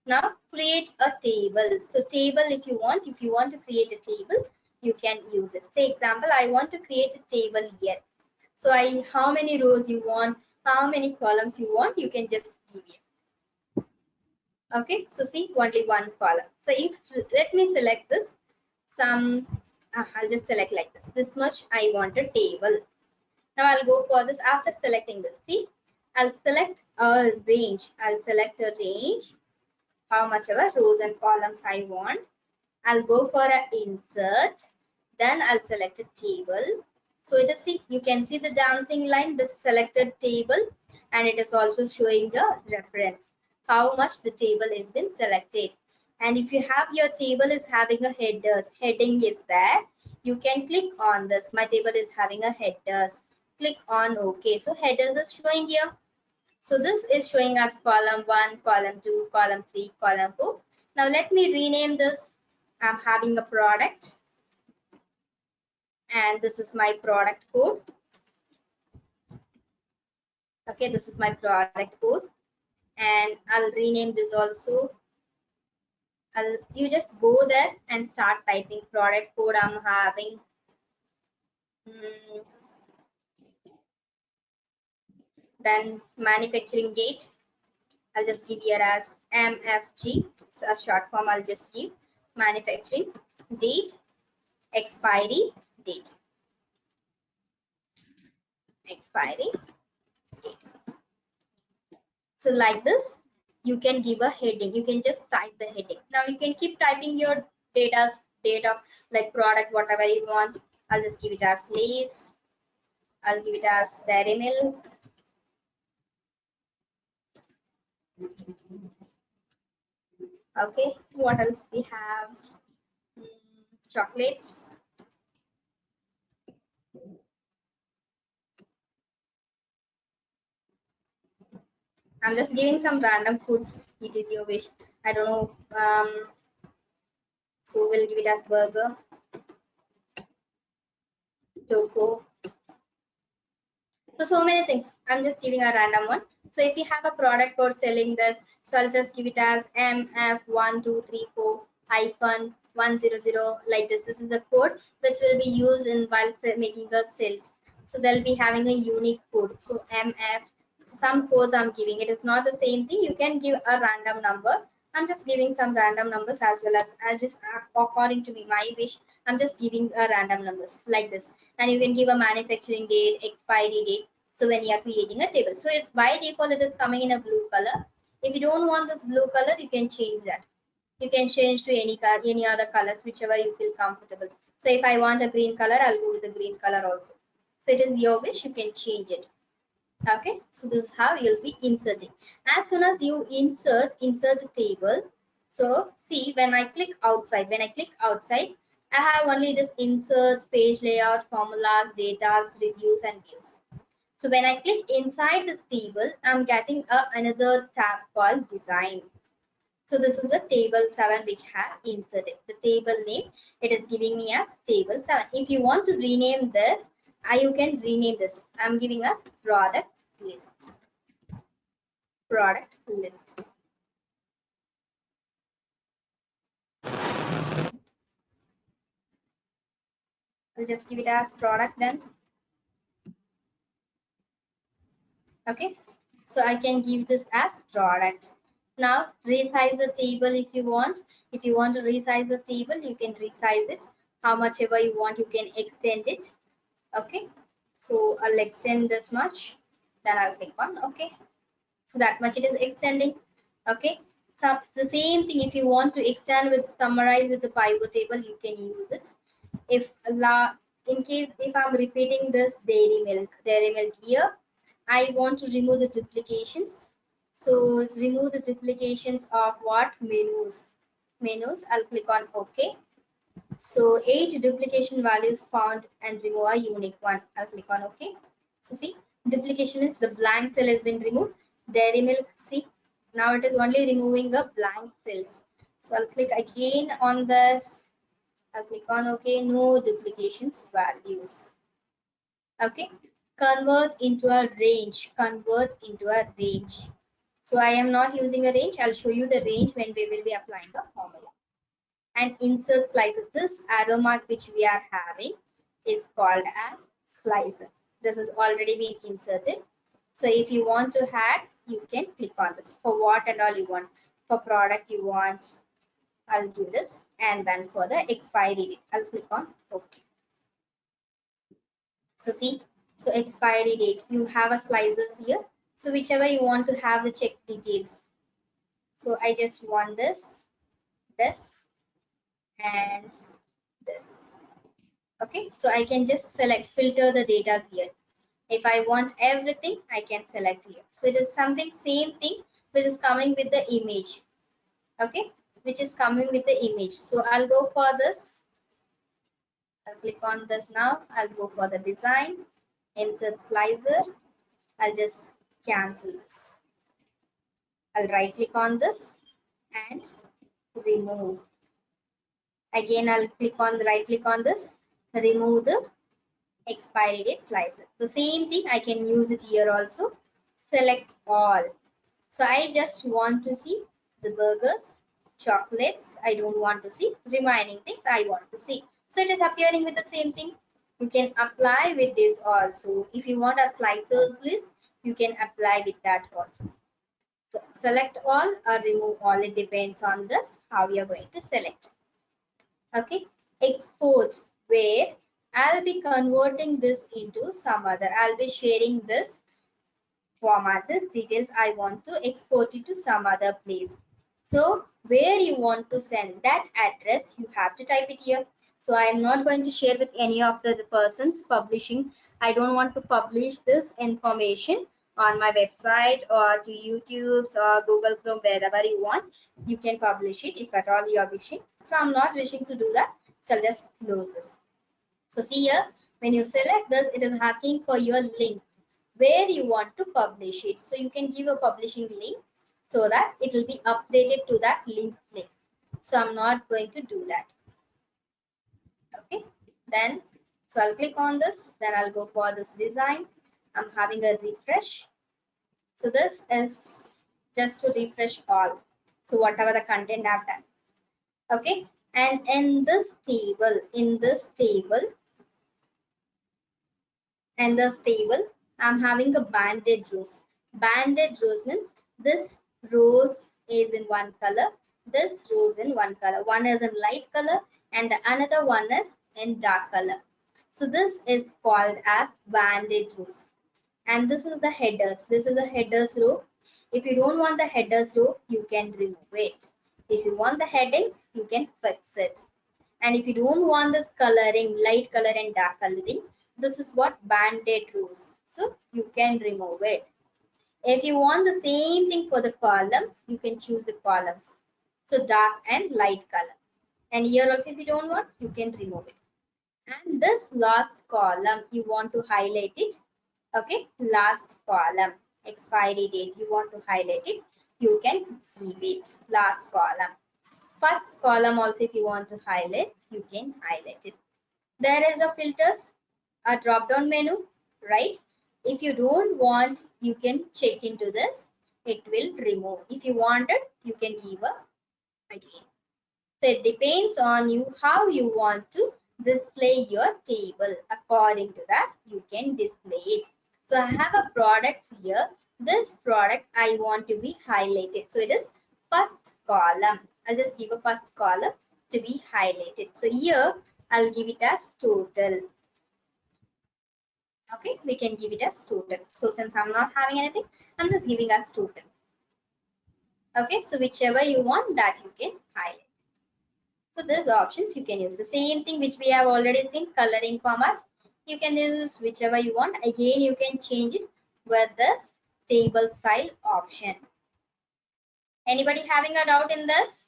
Now create a table. So table, if you want to create a table, you can use it. Say example, I want to create a table here. So how many rows you want, how many columns you want, you can just give it. Okay, so see, only one column. So if, let me select this, I'll just select like this much I want a table. Now I'll go for this. After selecting this, see, I'll select a range. How much ever rows and columns I want. I'll go for a insert, then I'll select a table. So it is, see, you can see the dancing line, this selected table, and it is also showing the reference, how much the table has been selected. And if you have your table is having a heading is there, you can click on this. My table is having a headers. Click on OK. So headers is showing here. So this is showing us column 1, column 2, column 3, column 4. Now let me rename this. I'm having a product, and this is my product code. Okay, this is my product code, and I'll rename this also. You just go there and start typing product code. I'm having then manufacturing date. I'll just give here as MFG. So a short form, I'll just give manufacturing date, expiry date. So like this, you can give a heading. You can just type the heading. Now you can keep typing your date of like product, whatever you want. I'll just give it as lace. I'll give it as dairy milk. Okay, what else we have? Chocolates. I'm just giving some random foods. It is your wish. I don't know. So we'll give it as burger, choco. So many things. I'm just giving a random one. So if you have a product for selling this, so I'll just give it as MF1234 hyphen 100 like this. This is the code which will be used in while making the sales. So they'll be having a unique code. So MF. Some codes I'm giving. It is not the same thing. You can give a random number. I'm just giving some random numbers as well as I just according to me my wish. I'm just giving a random numbers like this, and you can give a manufacturing date, expiry date. So when you are creating a table, so if by default it is coming in a blue color. If you don't want this blue color, you can change that. You can change to any other colors, whichever you feel comfortable. So if I want a green color, I'll go with the green color also. So it is your wish. You can change it. Okay, so this is how you'll be inserting. As soon as you insert the table, so see, when I click outside, I have only this insert, page layout, formulas, data, reviews, and views. So when I click inside this table, I'm getting another tab called design. So this is a table 7 which have inserted. The table name, it is giving me as table 7. If you want to rename this, you can rename this. I'm giving us product list. Product list. I'll just give it as product then. Okay, so I can give this as product. Now resize the table if you want. If you want to resize the table, you can resize it how much ever you want. You can extend it. Okay, so I'll extend this much, then I'll click on okay. So that much it is extending. Okay, so the same thing, if you want to extend with summarize with the pivot table, you can use it. If in case if I'm repeating this dairy milk here, I want to remove the duplications. So remove the duplications of what? Menus. I'll click on OK. So 8 duplication values found and remove a unique one. I'll click on OK. So see, duplication is the blank cell has been removed. Dairy milk, see, now it is only removing the blank cells. So I'll click again on this. I'll click on OK. No duplications values. Okay, convert into a range. Convert into a range. So I am not using a range. I'll show you the range when we will be applying the formula. And insert slicer. This arrow mark which we are having is called as slicer. This is already been inserted. So if you want to add, you can click on this. For what and all you want. For product you want, I'll do this. And then for the expiry date, I'll click on OK. So see, so expiry date, you have a slicers here. So whichever you want to have the check details. So I just want this, and this. Okay, so I can just select, filter the data here. If I want everything, I can select here. So it is something same thing which is coming with the image. Okay, which is coming with the image. So I'll go for this. I'll click on this now. I'll go for the design, insert slicer. I'll just cancel this. I'll right click on this and remove. Again, I'll click on the right click on this, remove the expiry date slicer. The same thing, I can use it here also. Select all. So I just want to see the burgers, chocolates. I don't want to see remaining things I want to see. So it is appearing with the same thing. You can apply with this also. If you want a slicers list, you can apply with that also. So select all or remove all. It depends on this how you are going to select. Okay, export, where I'll be converting this into some other. I'll be sharing this format, this details. I want to export it to some other place. So where you want to send that address, you have to type it here. So I am not going to share with any of the persons publishing. I don't want to publish this information on my website or to YouTube's or Google Chrome, wherever you want. You can publish it if at all you are wishing. So I'm not wishing to do that. So I'll just close this. So see here, when you select this, it is asking for your link where you want to publish it. So you can give a publishing link so that it will be updated to that link place. So I'm not going to do that. Okay, then so I'll click on this, then I'll go for this design. I'm having a refresh. So this is just to refresh all. So whatever the content I've done. Okay, and in this table, I'm having a banded rows. Banded rows means this rows is in one color, this rows in one color. One is in light color and the another one is in dark color. So this is called as banded rows. And this is the headers. This is a headers row. If you don't want the headers row, you can remove it. If you want the headings, you can fix it. And if you don't want this coloring, light color and dark coloring, this is what banded rows. So you can remove it. If you want the same thing for the columns, you can choose the columns. So dark and light color. And here also, if you don't want, you can remove it. And this last column, you want to highlight it. Okay, last column, expiry date, you want to highlight it. You can keep it, last column. First column also, if you want to highlight, you can highlight it. There is a filters, a drop down menu, right? If you don't want, you can check into this. It will remove. If you want it, you can give a again. So it depends on you how you want to display your table. According to that, you can display it. So I have a products here. This product I want to be highlighted. So it is first column. I'll just give a first column to be highlighted. So here I'll give it as total. Okay, we can give it as total. So since I'm not having anything, I'm just giving as total. Okay, so whichever you want, that you can highlight. So these options you can use the same thing which we have already seen, coloring formats. You can use whichever you want. Again, you can change it with this table style option. Anybody having a doubt in this?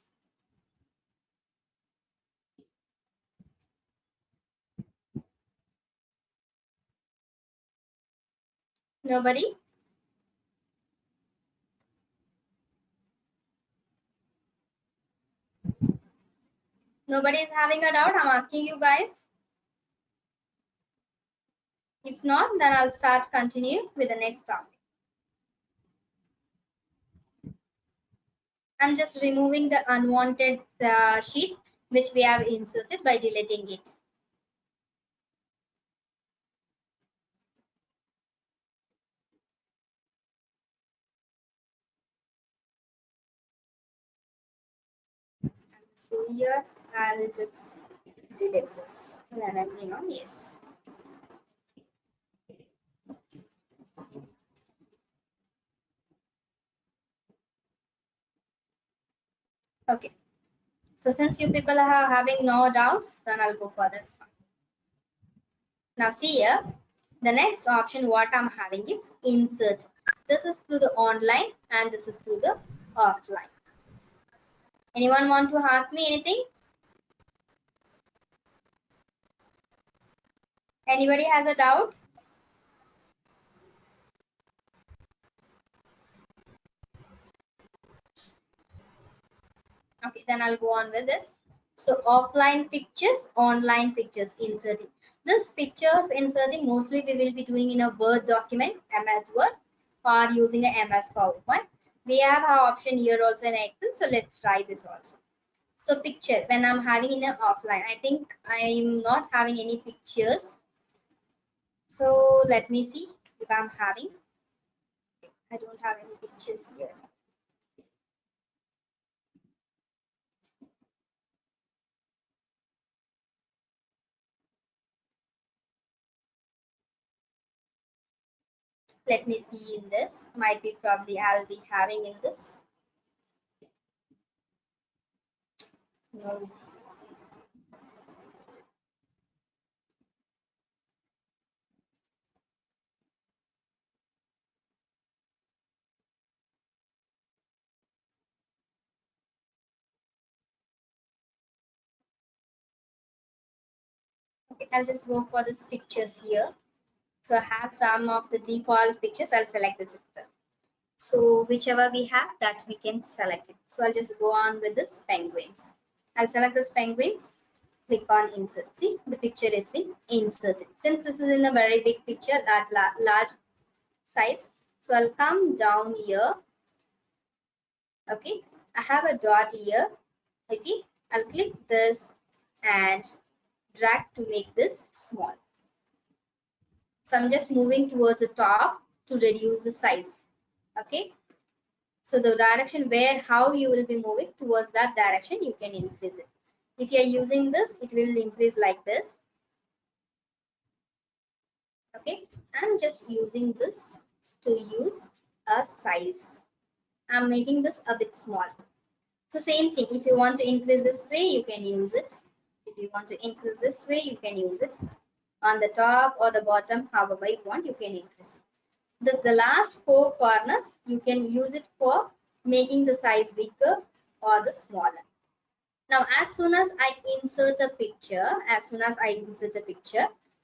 Nobody? Nobody is having a doubt. I'm asking you guys. If not, then I'll start continue with the next topic. I'm just removing the unwanted sheets which we have inserted by deleting it. So here I'll just delete this. And then I'm clicking on yes. Okay. So since you people are having no doubts, then I'll go for this one. Now see here, the next option what I'm having is insert. This is through the online and this is through the offline. Anyone want to ask me anything? Anybody has a doubt? Okay, then I'll go on with this. So offline pictures, online pictures inserting. This pictures inserting mostly we will be doing in a Word document, MS Word, or using a MS PowerPoint. We have our option here also in Excel, so let's try this also. So picture, when I'm having in an offline, I think I'm not having any pictures. So let me see if I'm having. I don't have any pictures here. Let me see in this. Might be probably I'll be having in this. No. Okay, I'll just go for this pictures here. So I have some of the default pictures. I'll select this itself. So whichever we have, that we can select it. So I'll just go on with this penguins. I'll select this penguins. Click on insert. See, the picture is been inserted. Since this is in a very big picture, that large size, so I'll come down here. Okay, I have a dot here. Okay, I'll click this and drag to make this small. So I'm just moving towards the top to reduce the size. Okay, so the direction where how you will be moving towards that direction, you can increase it. If you are using this, it will increase like this. Okay, I'm just using this to use a size. I'm making this a bit small. So same thing, if you want to increase this way, you can use it. If you want to increase this way, you can use it. On the top or the bottom, however you want, you can increase it. This the last four corners, you can use it for making the size bigger or the smaller. Now, as soon as I insert a picture,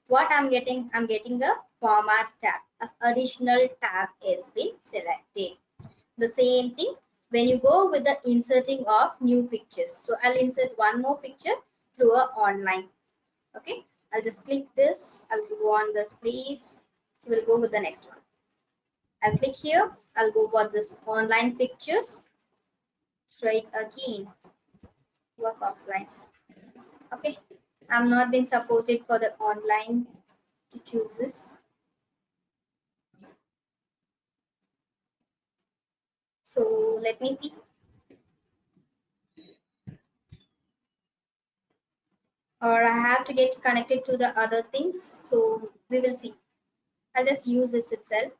what I'm getting a format tab. An additional tab has been selected. The same thing when you go with the inserting of new pictures. So I'll insert one more picture through a online. Okay, I'll just click this. I'll go on this, please. So we'll go with the next one. I'll click here. I'll go for this online pictures. Try it again. Work offline. Okay, I'm not being supported for the online to choose this. So let me see. Or I have to get connected to the other things. So we will see. I'll just use this itself.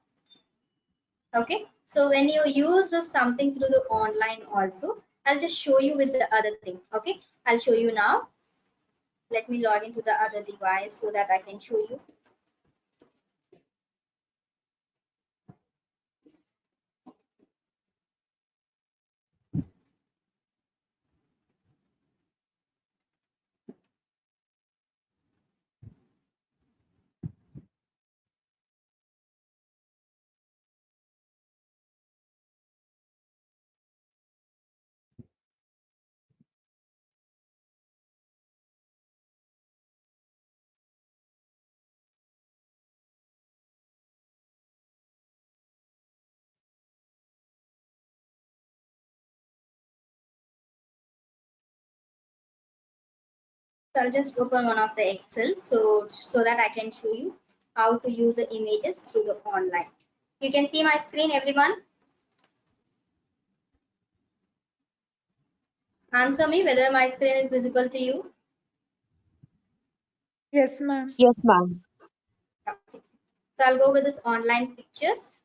Okay, so when you use something through the online also, I'll just show you with the other thing. Okay, I'll show you now. Let me log into the other device so that I can show you. So I'll just open one of the Excel so that I can show you how to use the images through the online. You can see my screen, everyone. Answer me whether my screen is visible to you. Yes, ma'am. Yes, ma'am. Okay. So I'll go with this online pictures.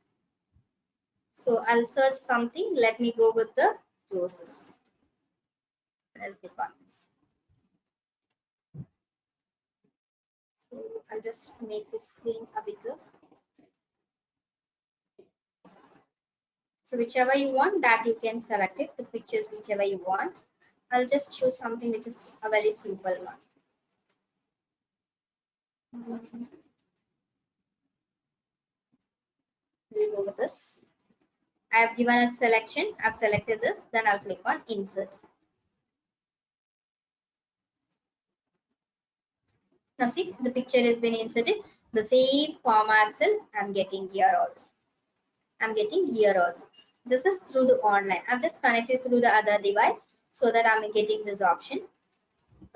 So I'll search something. Let me go with the roses. I'll click on this. So I'll just make the screen a bigger. So whichever you want, that you can select it, the pictures whichever you want. I'll just choose something which is a very simple one. We'll go with this. I have given a selection. I've selected this. Then I'll click on insert. Now see, the picture has been inserted. The same format cell I'm getting here also. This is through the online. I've just connected through the other device so that I'm getting this option.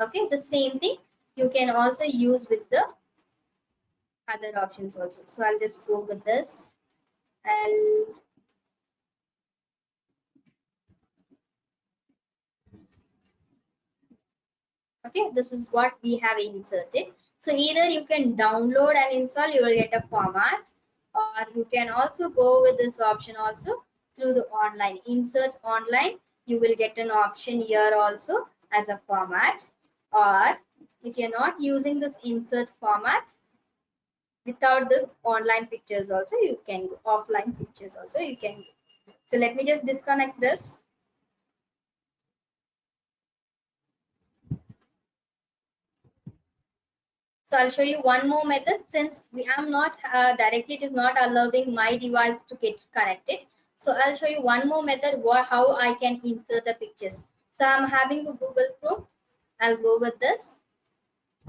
Okay, the same thing you can also use with the other options also. So I'll just go with this. Okay, this is what we have inserted. So either you can download and install, you will get a format, or you can also go with this option also through the online. Insert online, you will get an option here also as a format. Or if you're not using this insert format, without this online pictures also, you can go offline pictures also you can go. So let me just disconnect this. So I'll show you one more method since we am not directly, it is not allowing my device to get connected. So I'll show you one more method how I can insert the pictures. So I'm having the Google Chrome. I'll go with this.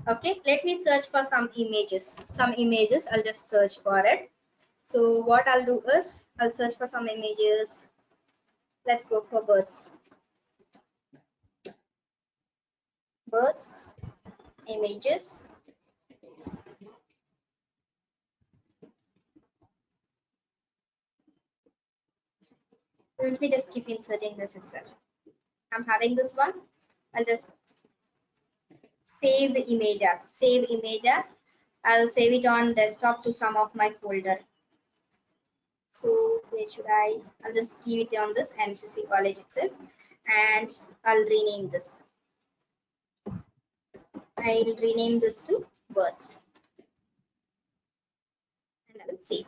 Okay, let me search for some images. I'll just search for it. So what I'll do is I'll search for some images. Let's go for birds. Birds, images. Let me just keep inserting this itself. I'm having this one. I'll just save the image as. I'll save it on desktop to some of my folder. So where should I'll just give it on this MCC college itself, and I'll rename this. I'll rename this to birds, and I will save.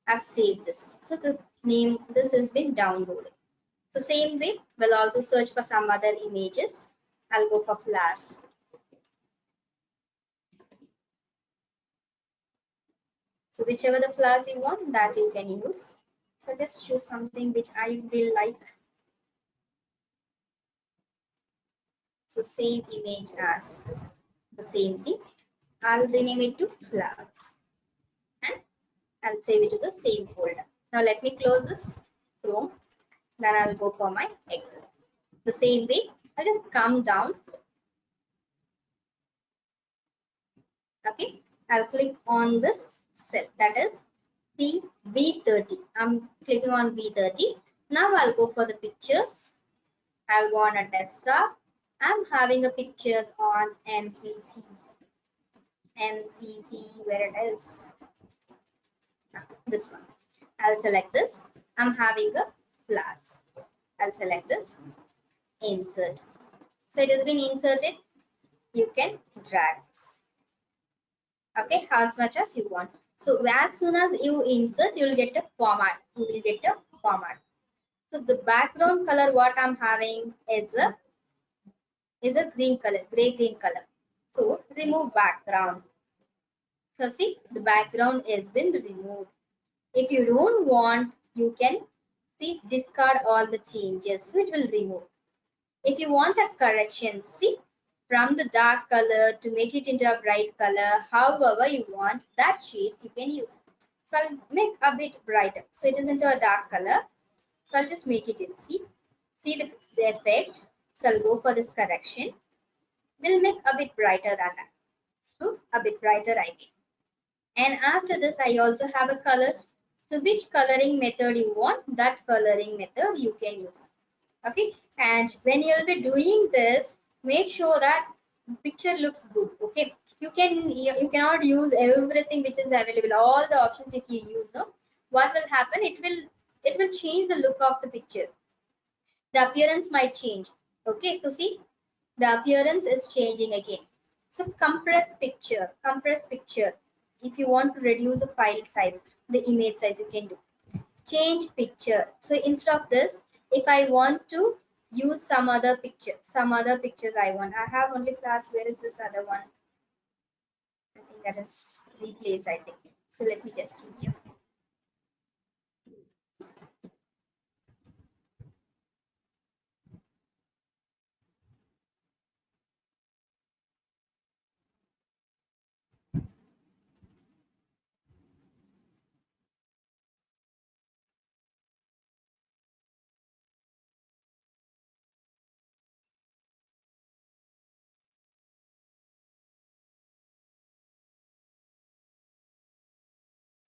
I've saved this. So the name, this has been downloaded. So same way, we'll also search for some other images. I'll go for flowers. So whichever the flowers you want, that you can use. So just choose something which I will like. So same image as the same thing. I'll rename it to flowers and I'll save it to the same folder. Now let me close this Chrome. Then I'll go for my Excel. The same way, I'll just come down. Okay, I'll click on this cell, that is V30. I'm clicking on V30. Now I'll go for the pictures. I'll go on a desktop. I'm having a pictures on MCC. MCC, where it is? This one. I'll select this. I'm having a class. I'll select this. Insert. So it has been inserted. You can drag this. Okay, as much as you want. So as soon as you insert, you will get a format. You will get a format. So the background color what I'm having is a green color, gray green color. So remove background. So see, the background has been removed. If you don't want, you can see discard all the changes. So it will remove. If you want a correction, see, from the dark color to make it into a bright color, however you want, that shades you can use. So I'll make a bit brighter. So it is into a dark color. So I'll just make it in. See the effect. So I'll go for this correction. We'll make a bit brighter than that. So a bit brighter I make. And after this, I also have a colors. So which coloring method you want, that coloring method you can use. Okay, and when you'll be doing this, make sure that picture looks good. Okay, you cannot use everything which is available, all the options. If you use, no, what will happen, it will change the look of the picture. The appearance might change. Okay, so see, the appearance is changing again. So compress picture. If you want to reduce the file size, the image size, you can do. Change picture. So instead of this, if I want to use some other pictures I want. I have only class. Where is this other one? I think that is replace, I think. So let me just keep here.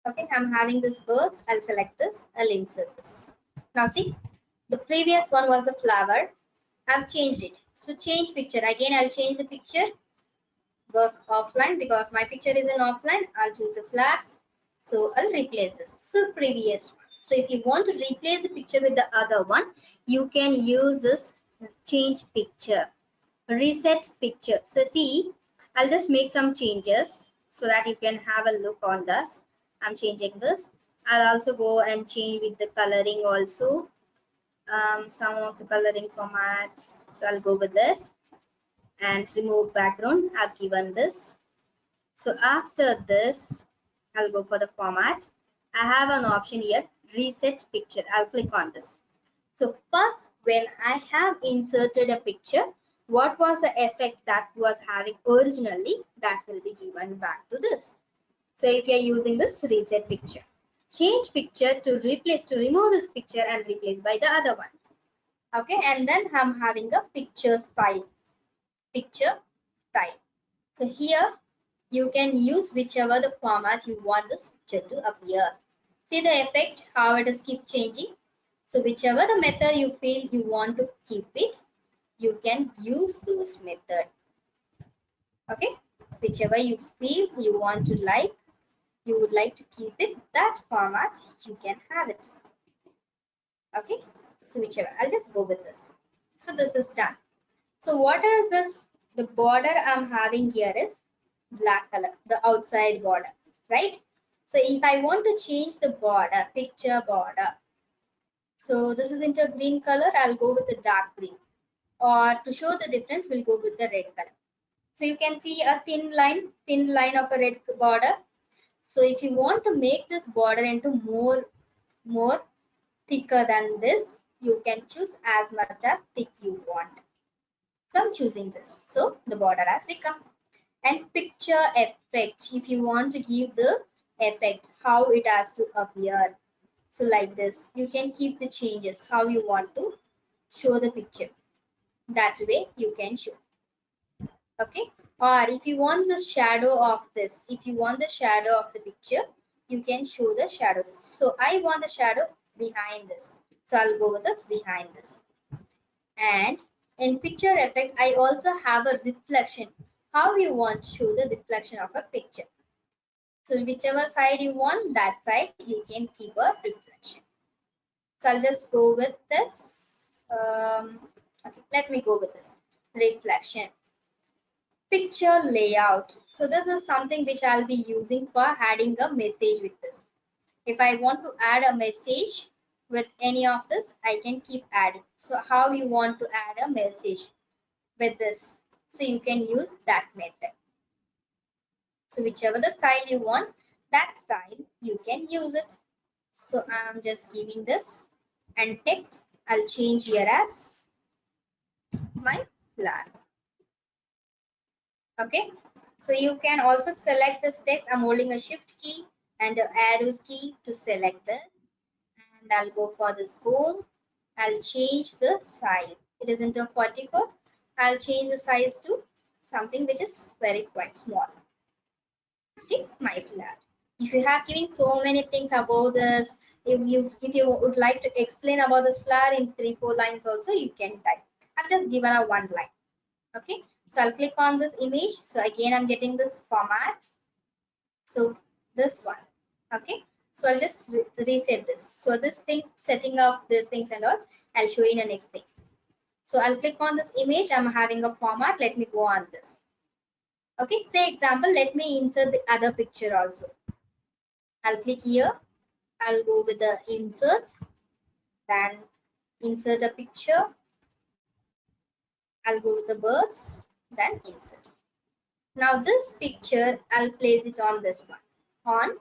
Okay, I'm having this birds. I'll select this. I'll insert this. Now see, the previous one was the flower. I've changed it. So change picture. Again, I'll change the picture. Work offline because my picture is in offline. I'll choose the flowers. So I'll replace this. So previous one. So if you want to replace the picture with the other one, you can use this change picture. Reset picture. So see, I'll just make some changes so that you can have a look on this. I'm changing this. I'll also go and change with the coloring also. Some of the coloring formats. So I'll go with this and remove background. I've given this. So after this, I'll go for the format. I have an option here, reset picture. I'll click on this. So first, when I have inserted a picture, what was the effect that was having originally, that will be given back to this. So if you're using this reset picture, change picture to remove this picture and replace by the other one. Okay, and then I'm having a picture style. So here you can use whichever the format you want this picture to appear. See the effect, how it is keep changing. So whichever the method you feel you want to keep it, you can use those method. Okay, whichever you feel you want to you would like to keep it that format, you can have it. Okay, so whichever, I'll just go with this. So this is done. So what is this? The border I'm having here is black color, the outside border, right? So if I want to change the border, picture border, so this is into green color, I'll go with the dark green. or to show the difference, we'll go with the red color. So you can see a thin line of a red border. So if you want to make this border into more thicker than this, you can choose as much as thick you want. So I'm choosing this. So the border has become. And picture effect, if you want to give the effect, how it has to appear. So like this, you can keep the changes how you want to show the picture. That way you can show. Okay. Or if you want the shadow of this, if you want the shadow of the picture, you can show the shadows. So I want the shadow behind this. So I'll go with this behind this. And in picture effect, I also have a reflection. How you want to show the reflection of a picture. So whichever side you want, that side you can keep a reflection. So I'll just go with this. Okay, let me go with this reflection. Picture layout. So this is something which I'll be using for adding a message with this. If I want to add a message with any of this, I can keep adding. So how you want to add a message with this? So you can use that method. So whichever the style you want, that style you can use it. So I'm just giving this, and text I'll change here as my flag. Okay, so you can also select this text. I'm holding a shift key and the arrows key to select this, and I'll go for this home. I'll change the size. It is into 44. I'll change the size to something which is very quite small. Okay, my flag. If you have given so many things about this, if you would like to explain about this flower in 3-4 lines also, you can type. I've just given a one line. Okay, so I'll click on this image. So again, I'm getting this format. So this one. Okay, so I'll just reset this. So this thing, setting up these things and all, I'll show you in the next thing. So I'll click on this image. I'm having a format. Let me go on this. Okay, say example, let me insert the other picture also. I'll click here. I'll go with the insert, then insert a picture. I'll go with the birds, then insert. Now this picture, I'll place it on this one, on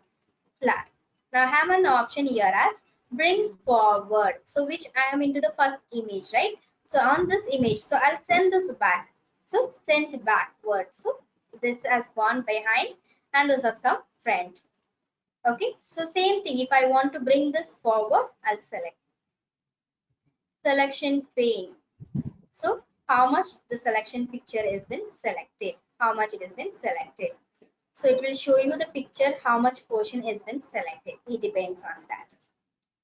flat. Now I have an option here as bring forward. So which I am into the first image, right? So on this image, so I'll send this back. So send backward. So this has gone behind and this has come front. Okay, so same thing. If I want to bring this forward, I'll select selection pane. So how much the selection picture has been selected, how much it has been selected. So it will show you the picture, how much portion has been selected. It depends on that.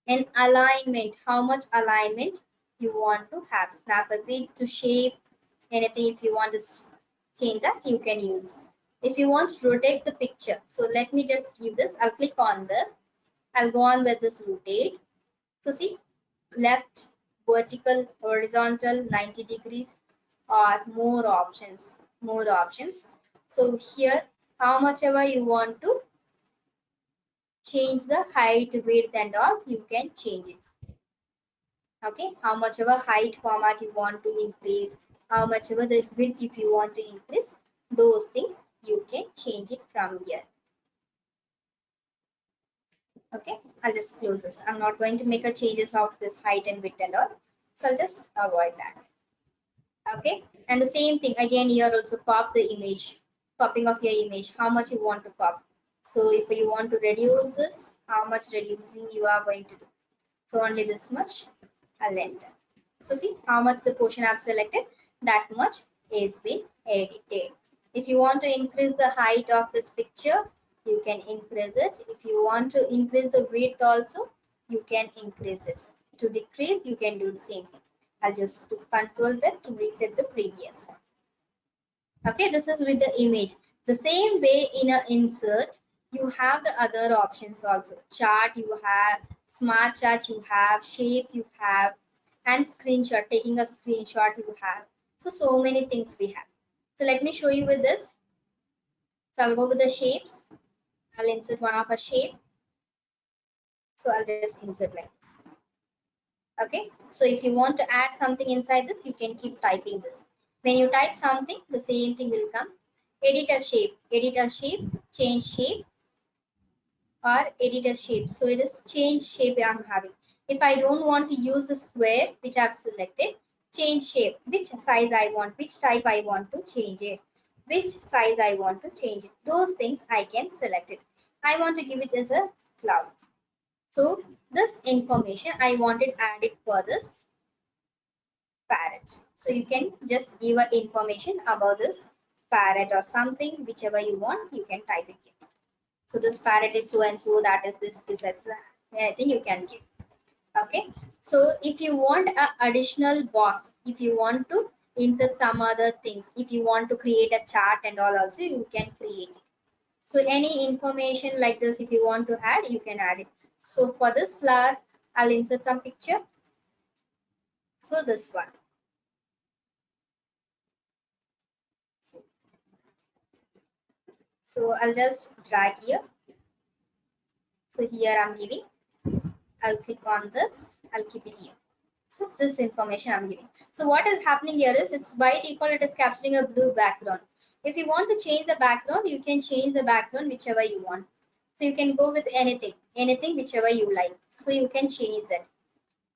And alignment, how much alignment you want to have. Snap a grid to shape, anything if you want to change that, you can use. If you want to rotate the picture, so let me just give this, I'll click on this. I'll go on with this rotate. So see, left, vertical, horizontal, 90 degrees, or more options. So here, how much ever you want to change the height, width, and all, you can change it. Okay, how much ever height format you want to increase, how much ever the width if you want to increase, those things you can change it from here. Okay, I'll just close this. I'm not going to make a changes of this height and width and all, so I'll just avoid that. Okay, and the same thing again here, also pop the image, popping of your image, how much you want to pop. So if you want to reduce this, how much reducing you are going to do. So only this much, I'll enter. So see how much the portion I've selected, that much is been edited. If you want to increase the height of this picture, you can increase it. If you want to increase the width also, you can increase it. To decrease, you can do the same thing. I'll just do Control Z to reset the previous one. Okay, this is with the image. The same way in a insert, you have the other options also. Chart you have, smart chart you have, shapes you have, and screenshot, taking a screenshot you have. So many things we have. So let me show you with this. So I'll go with the shapes. I'll insert one of a shape. So I'll just insert like this. Okay, so if you want to add something inside this, you can keep typing this. When you type something, the same thing will come. Edit a shape, change shape, or edit a shape. So it is change shape I'm having. If I don't want to use the square which I've selected, change shape, which size I want, which type I want to change it, which size I want to change it. Those things I can select it. I want to give it as a cloud. So this information I wanted added for this parrot. So you can just give a information about this parrot or something, whichever you want, you can type it here. So this parrot is so and so, that is this as anything you can give. Okay. So if you want a additional box, if you want to insert some other things, if you want to create a chart and all also, you can create it. So any information like this, if you want to add, you can add it. So for this flower, I'll insert some picture. So this one. So I'll just drag here. So here I'm giving. I'll click on this. I'll keep it here. So this information I'm giving. So what is happening here is, it's by default it is capturing a blue background. If you want to change the background, you can change the background whichever you want. So you can go with anything whichever you like. So you can change that.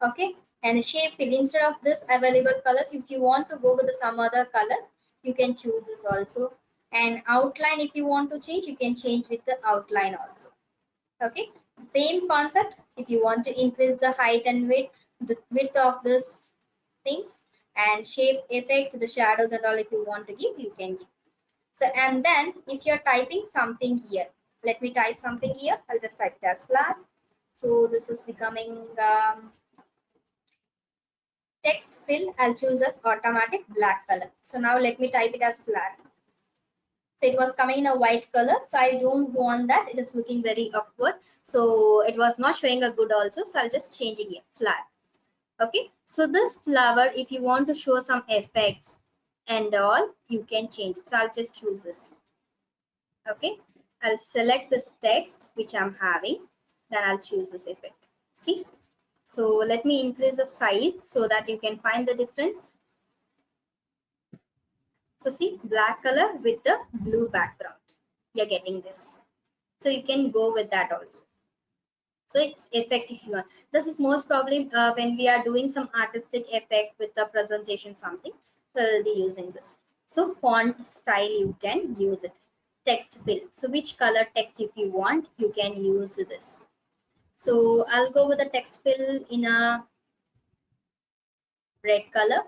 Okay. And the shape fill, instead of this available colors, if you want to go with some other colors, you can choose this also. And outline, if you want to change, you can change with the outline also. Okay, same concept. If you want to increase the height and width, the width of this things, and shape effect, the shadows and all, if you want to give, you can give. So and then if you're typing something here, let me type something here. I'll just type it as flat. So this is becoming text fill. I'll choose as automatic black color. So now let me type it as flat. So it was coming in a white color, so I don't want that. It is looking very awkward, so it was not showing a good also. So I'll just change it here, flat. Okay, so this flower, if you want to show some effects and all, you can change it. So I'll just choose this. Okay, I'll select this text which I'm having, then I'll choose this effect. See, so let me increase the size so that you can find the difference. So see, black color with the blue background, you're getting this. So you can go with that also. So it's effective if you want. This is most probably when we are doing some artistic effect with the presentation something, we'll be using this. So font style, you can use it. Text fill, so which color text if you want, you can use this. So I'll go with the text fill in a red color.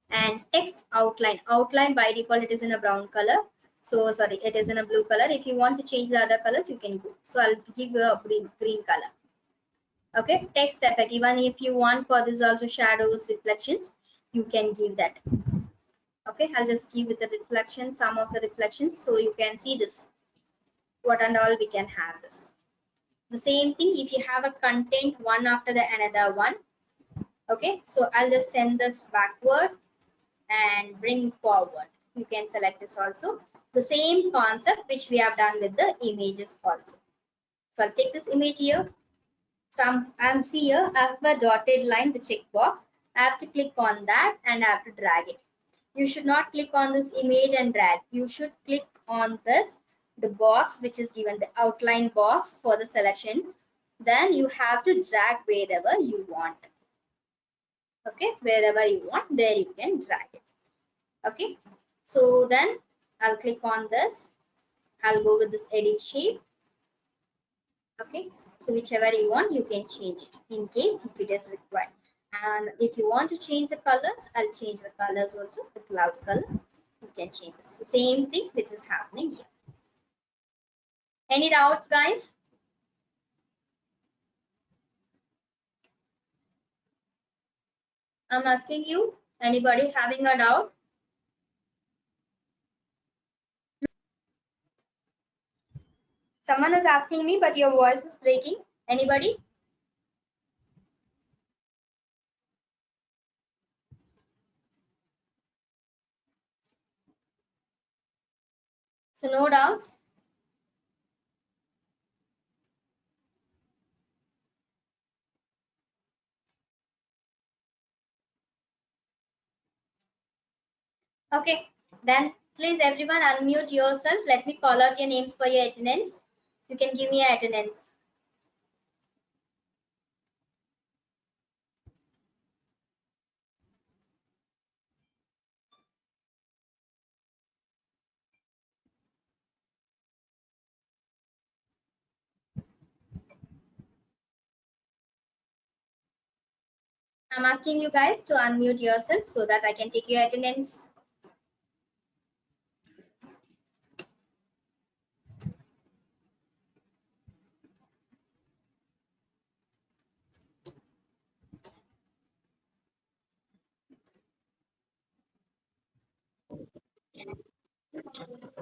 And text outline by default it is in a brown color. So sorry, it is in a blue color. If you want to change the other colors, you can go. So I'll give you a green color. Okay, text effect, even if you want for this also shadows, reflections, you can give that. Okay, I'll just give with the reflection, some of the reflections, so you can see this what and all we can have this. The same thing if you have a content one after the another one. Okay, so I'll just send this backward and bring forward. You can select this also. The same concept which we have done with the images also. So I'll take this image here. So I'm see here, I have a dotted line, the checkbox. I have to click on that and I have to drag it. You should not click on this image and drag. You should click on this, the box which is given, the outline box for the selection. Then you have to drag wherever you want. Okay, wherever you want, there you can drag it. Okay, so then I'll click on this. I'll go with this edit shape. Okay, so whichever you want, you can change it in case if it is required. And if you want to change the colors, I'll change the colors also. The cloud color, you can change this. The same thing which is happening here. Any doubts, guys? I'm asking you, anybody having a doubt? Someone is asking me, but your voice is breaking. Anybody? So no doubts. Okay, then please everyone unmute yourself. Let me call out your names for your attendance. You can give me your attendance. I'm asking you guys to unmute yourself so that I can take your attendance.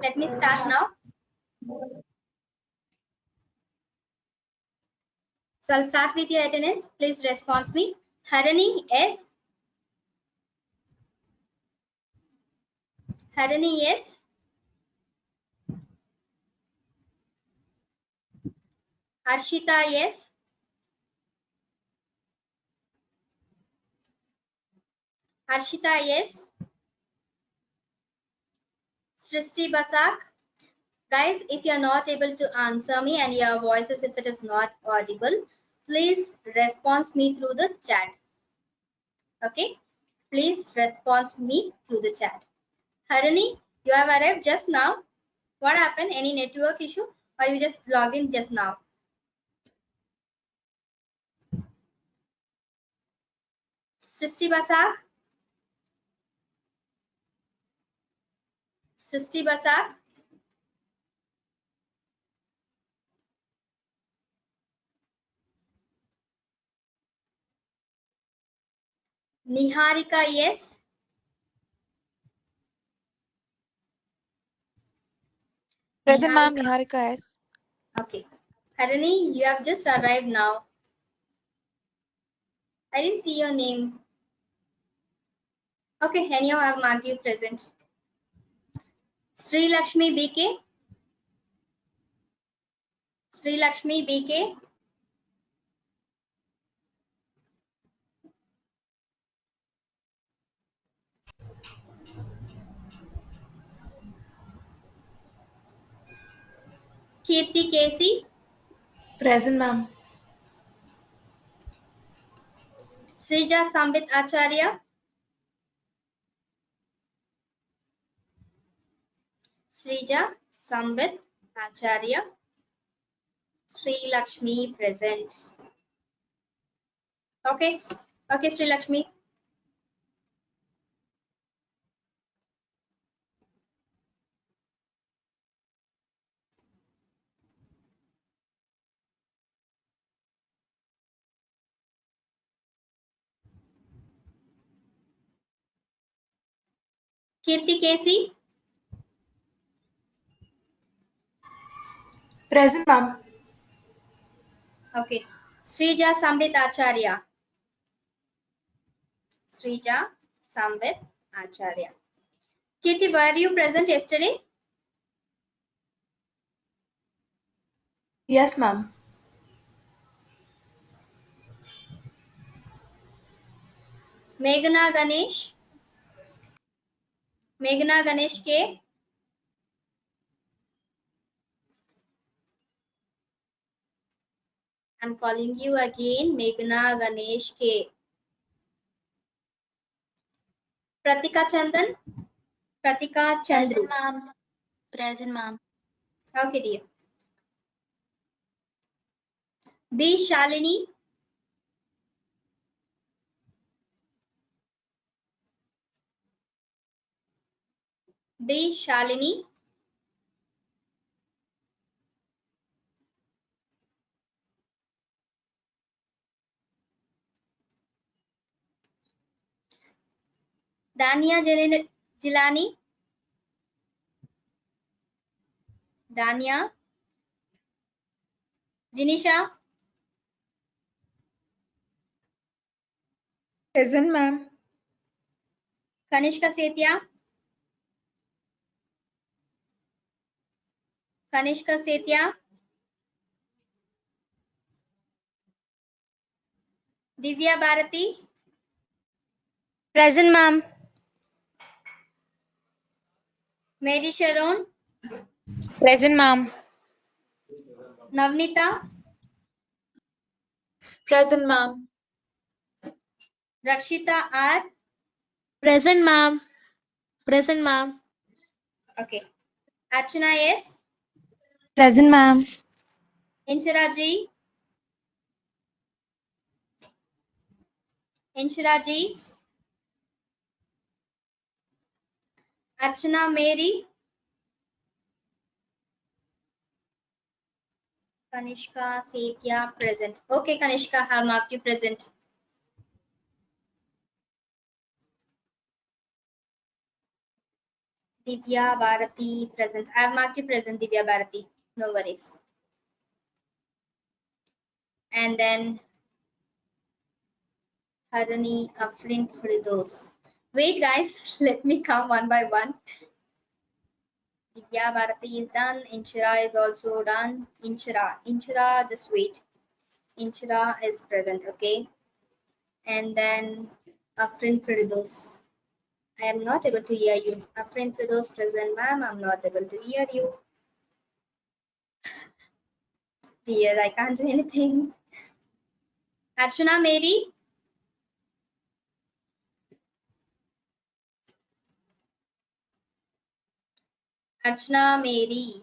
Let me start now. So I'll start with your attendance. Please respond me. Harani, yes. Harani, yes. Harshita, yes. Harshita, yes. Srishti Basak. Guys, if you're not able to answer me and your voices, if it is not audible, please respond me through the chat. Okay, please respond me through the chat. Harani, you have arrived just now. What happened? Any network issue or you just logged in just now? Srishti Basak. Srishti Basak. Niharika, yes. Present, ma'am. Niharika. Niharika, yes. Okay. Harani, you have just arrived now. I didn't see your name. Okay, anyhow, I have marked you present. Sri Lakshmi BK. Sri Lakshmi BK. Kirti Casey. Present, ma'am. Srija Sambit Acharya. Srija Sambit Acharya. Sri Lakshmi present. Okay. Okay, Sri Lakshmi. Kirti Casey. Present, ma'am. Okay. Srija Sambit Acharya. Srija Sambit Acharya. Kirti, were you present yesterday? Yes, ma'am. Meghna Ganesh. Meghna Ganesh K. I'm calling you again. Meghna Ganesh K. Pratika Chandan. Pratika Chandru. Present, ma'am. Present, ma'am. Okay, dear. B. Shalini. B. Shalini. Dania Jilani. Dania. Jinisha. Present, ma'am. Kanishka Setia. Kanishka Setia. Divya Bharati. Present, ma'am. Mary Sharon, Present, ma'am. Navnita, Present, ma'am. Rakshita R. Present, ma'am. Present, ma'am. Okay. Archana S. Present, ma'am. Inshira G. Inshira G. Archana Mary. Kanishka Setya present. Okay, Kanishka, have marked you present. Divya Bharati present. I have marked you present, Divya Bharati. No worries. And then Harani, Afrin, Firdaus. Wait, guys, let me come one by one. Divya Bharati is done. Inshira is also done. Inshira, just wait. Inshira is present, okay? And then Afrin, Firdaus. I am not able to hear you. Afrin, Firdaus present, ma'am. I'm not able to hear you. Dear, I can't do anything. Archana Mary. Archana Mary.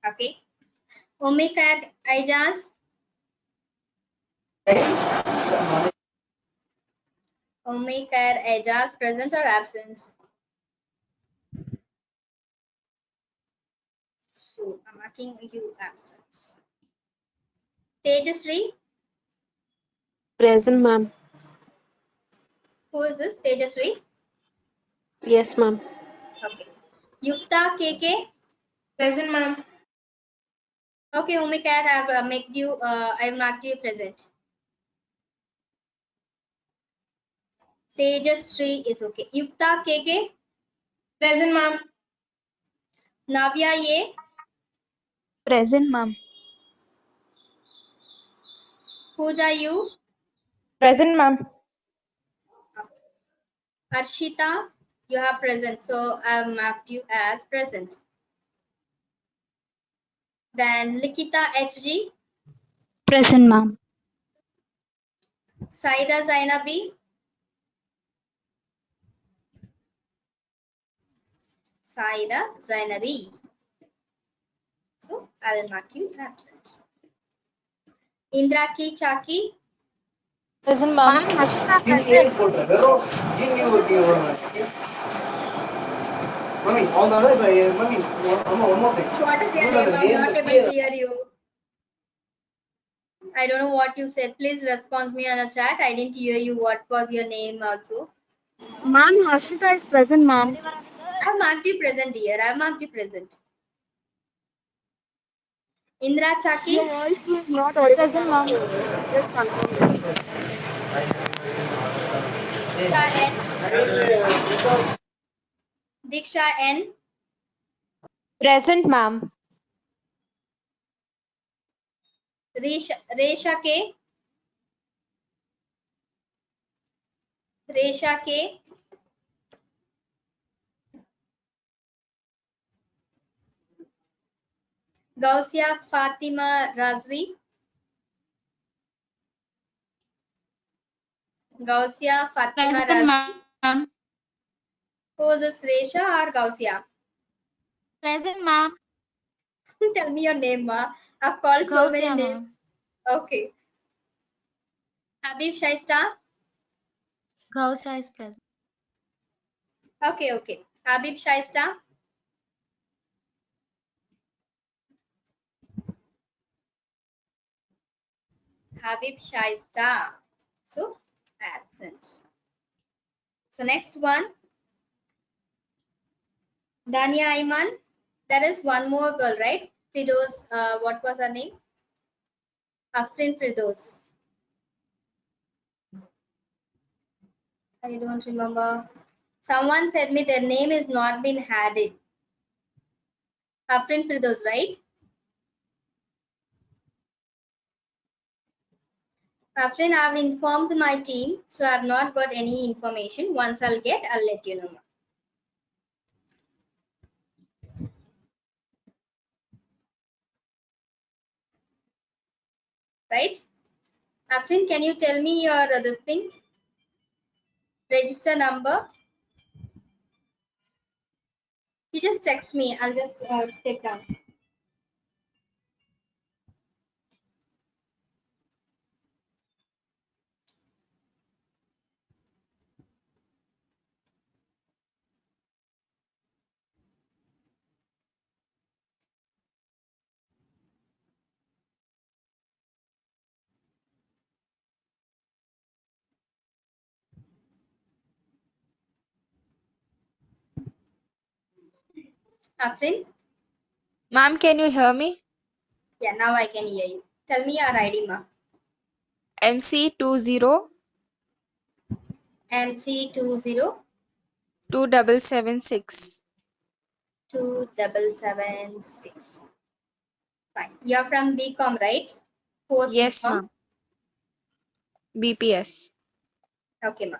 Okay. Omikar Aijaz. Omikar Aijaz present or absent? So I'm marking you absent. Tejasri. Present, ma'am. Who is this? Tejasri. Yes, ma'am. Okay. Yukta KK. Present, ma'am. Okay, Omikar, I've made you. I've marked you present. Tejasri is okay. Yukta KK. Present, ma'am. Navya Ye. Present, ma'am. Pooja U. Present, ma'am. Arshita, you have present, so I've marked you as present. Then Likita HG. Present, ma'am. Saida Zainabi. Saida Zainabi. So I will mark you absent. Indraki Chaki. Present, ma'am. What is your name? I'm not able to hear you. I don't know what you said. Please respond me on the chat. I didn't hear you. What was your name also? Ma'am, Harshita is present, ma'am. I've marked you present here. I've marked you present. Indra Chaki. Your voice is not audible. Present, ma'am. Just confirm it. Diksha N. Diksha N. Present, ma'am. Resha K. Resha K. Gausia Fatima Razvi. Gausia Fatima Present, Razvi. ma'am. Who is this, Resha or Gausia? Present, ma'am. Tell me your name, ma. I've called so many Gausia, names. ma'am. Okay. Habib Shaista. Gausia is present. Okay, okay. Habib Shaista. Habib Shaista. So, absent. So, next one. Dania Ayman. There is one more girl, right? Firoz, what was her name? Afrin Firdaus. I don't remember. Someone said me their name is not been added. Afrin Firdaus, right? Afrin, I've informed my team, so I've not got any information. Once I'll get, I'll let you know. right? Afrin, can you tell me your this thing? Register number. You just text me. I'll just take down. Afrin? Ma'am, can you hear me? Yeah, now I can hear you. Tell me your ID, ma. MC20 MC20 2776. 2776. Fine. You're from BCom, right? Fourth Yes, BCom. ma'am. BPS. Okay, ma.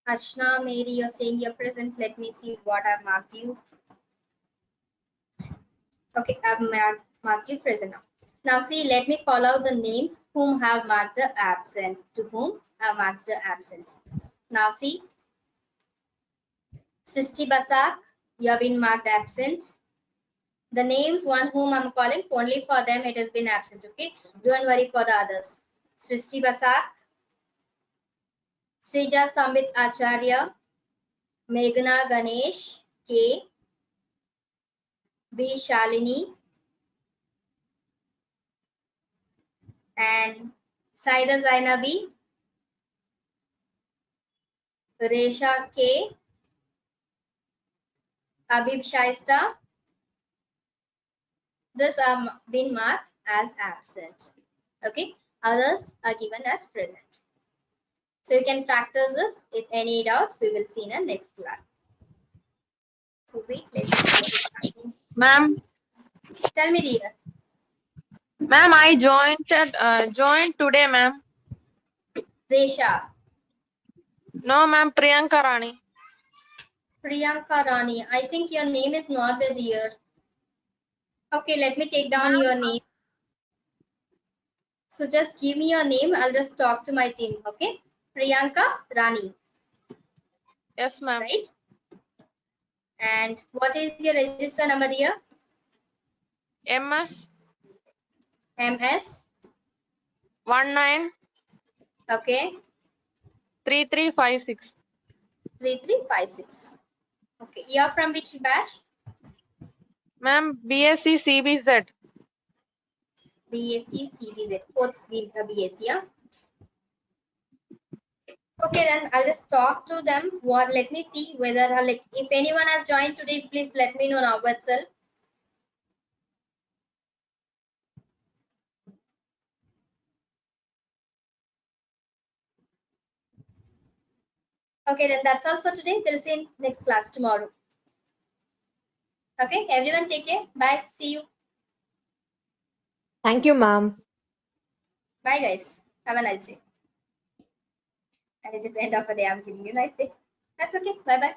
Ashna, Mary, you're saying you're present. Let me see what I've marked you. Okay, I've marked you present now. Now see, let me call out the names whom have marked the absent. To whom have marked the absent. Now see, Srishti Basak, you have been marked absent. The names one whom I'm calling, only for them it has been absent. Okay, don't worry for the others. Srishti Basak, Srija Samit Acharya, Meghna Ganesh, K, B Shalini, and Saida Zainabi, Resha K, Habib Shaista. This are been marked as absent. Okay, others are given as present. So you can practice this. If any doubts, we will see in the next class. So wait, let me see what is happening. Ma'am, Tell me, dear. ma'am, I joined today, ma'am. Resha, No, ma'am, Priyanka Rani. Priyanka Rani. I think your name is not there, dear. Okay, let me take down Ma'am, your name. So just give me your name. I'll just talk to my team. Okay, Priyanka Rani, yes, ma'am. right? And what is your register number, dear? MS MS. 193356. Okay, 3356. Okay, you're from which batch? Ma'am, BSc CBZ. BSc CBZ. Fourth BSc, yeah. Okay, then I'll just talk to them. What? Let me see whether like if anyone has joined today, please let me know now itself. Okay, then that's all for today. We'll see you in next class tomorrow. Okay, everyone take care. Bye. See you. Thank you, ma'am. Bye, guys. Have a nice day. And it is end of the day. I'm giving you a nice day. That's okay. Bye bye.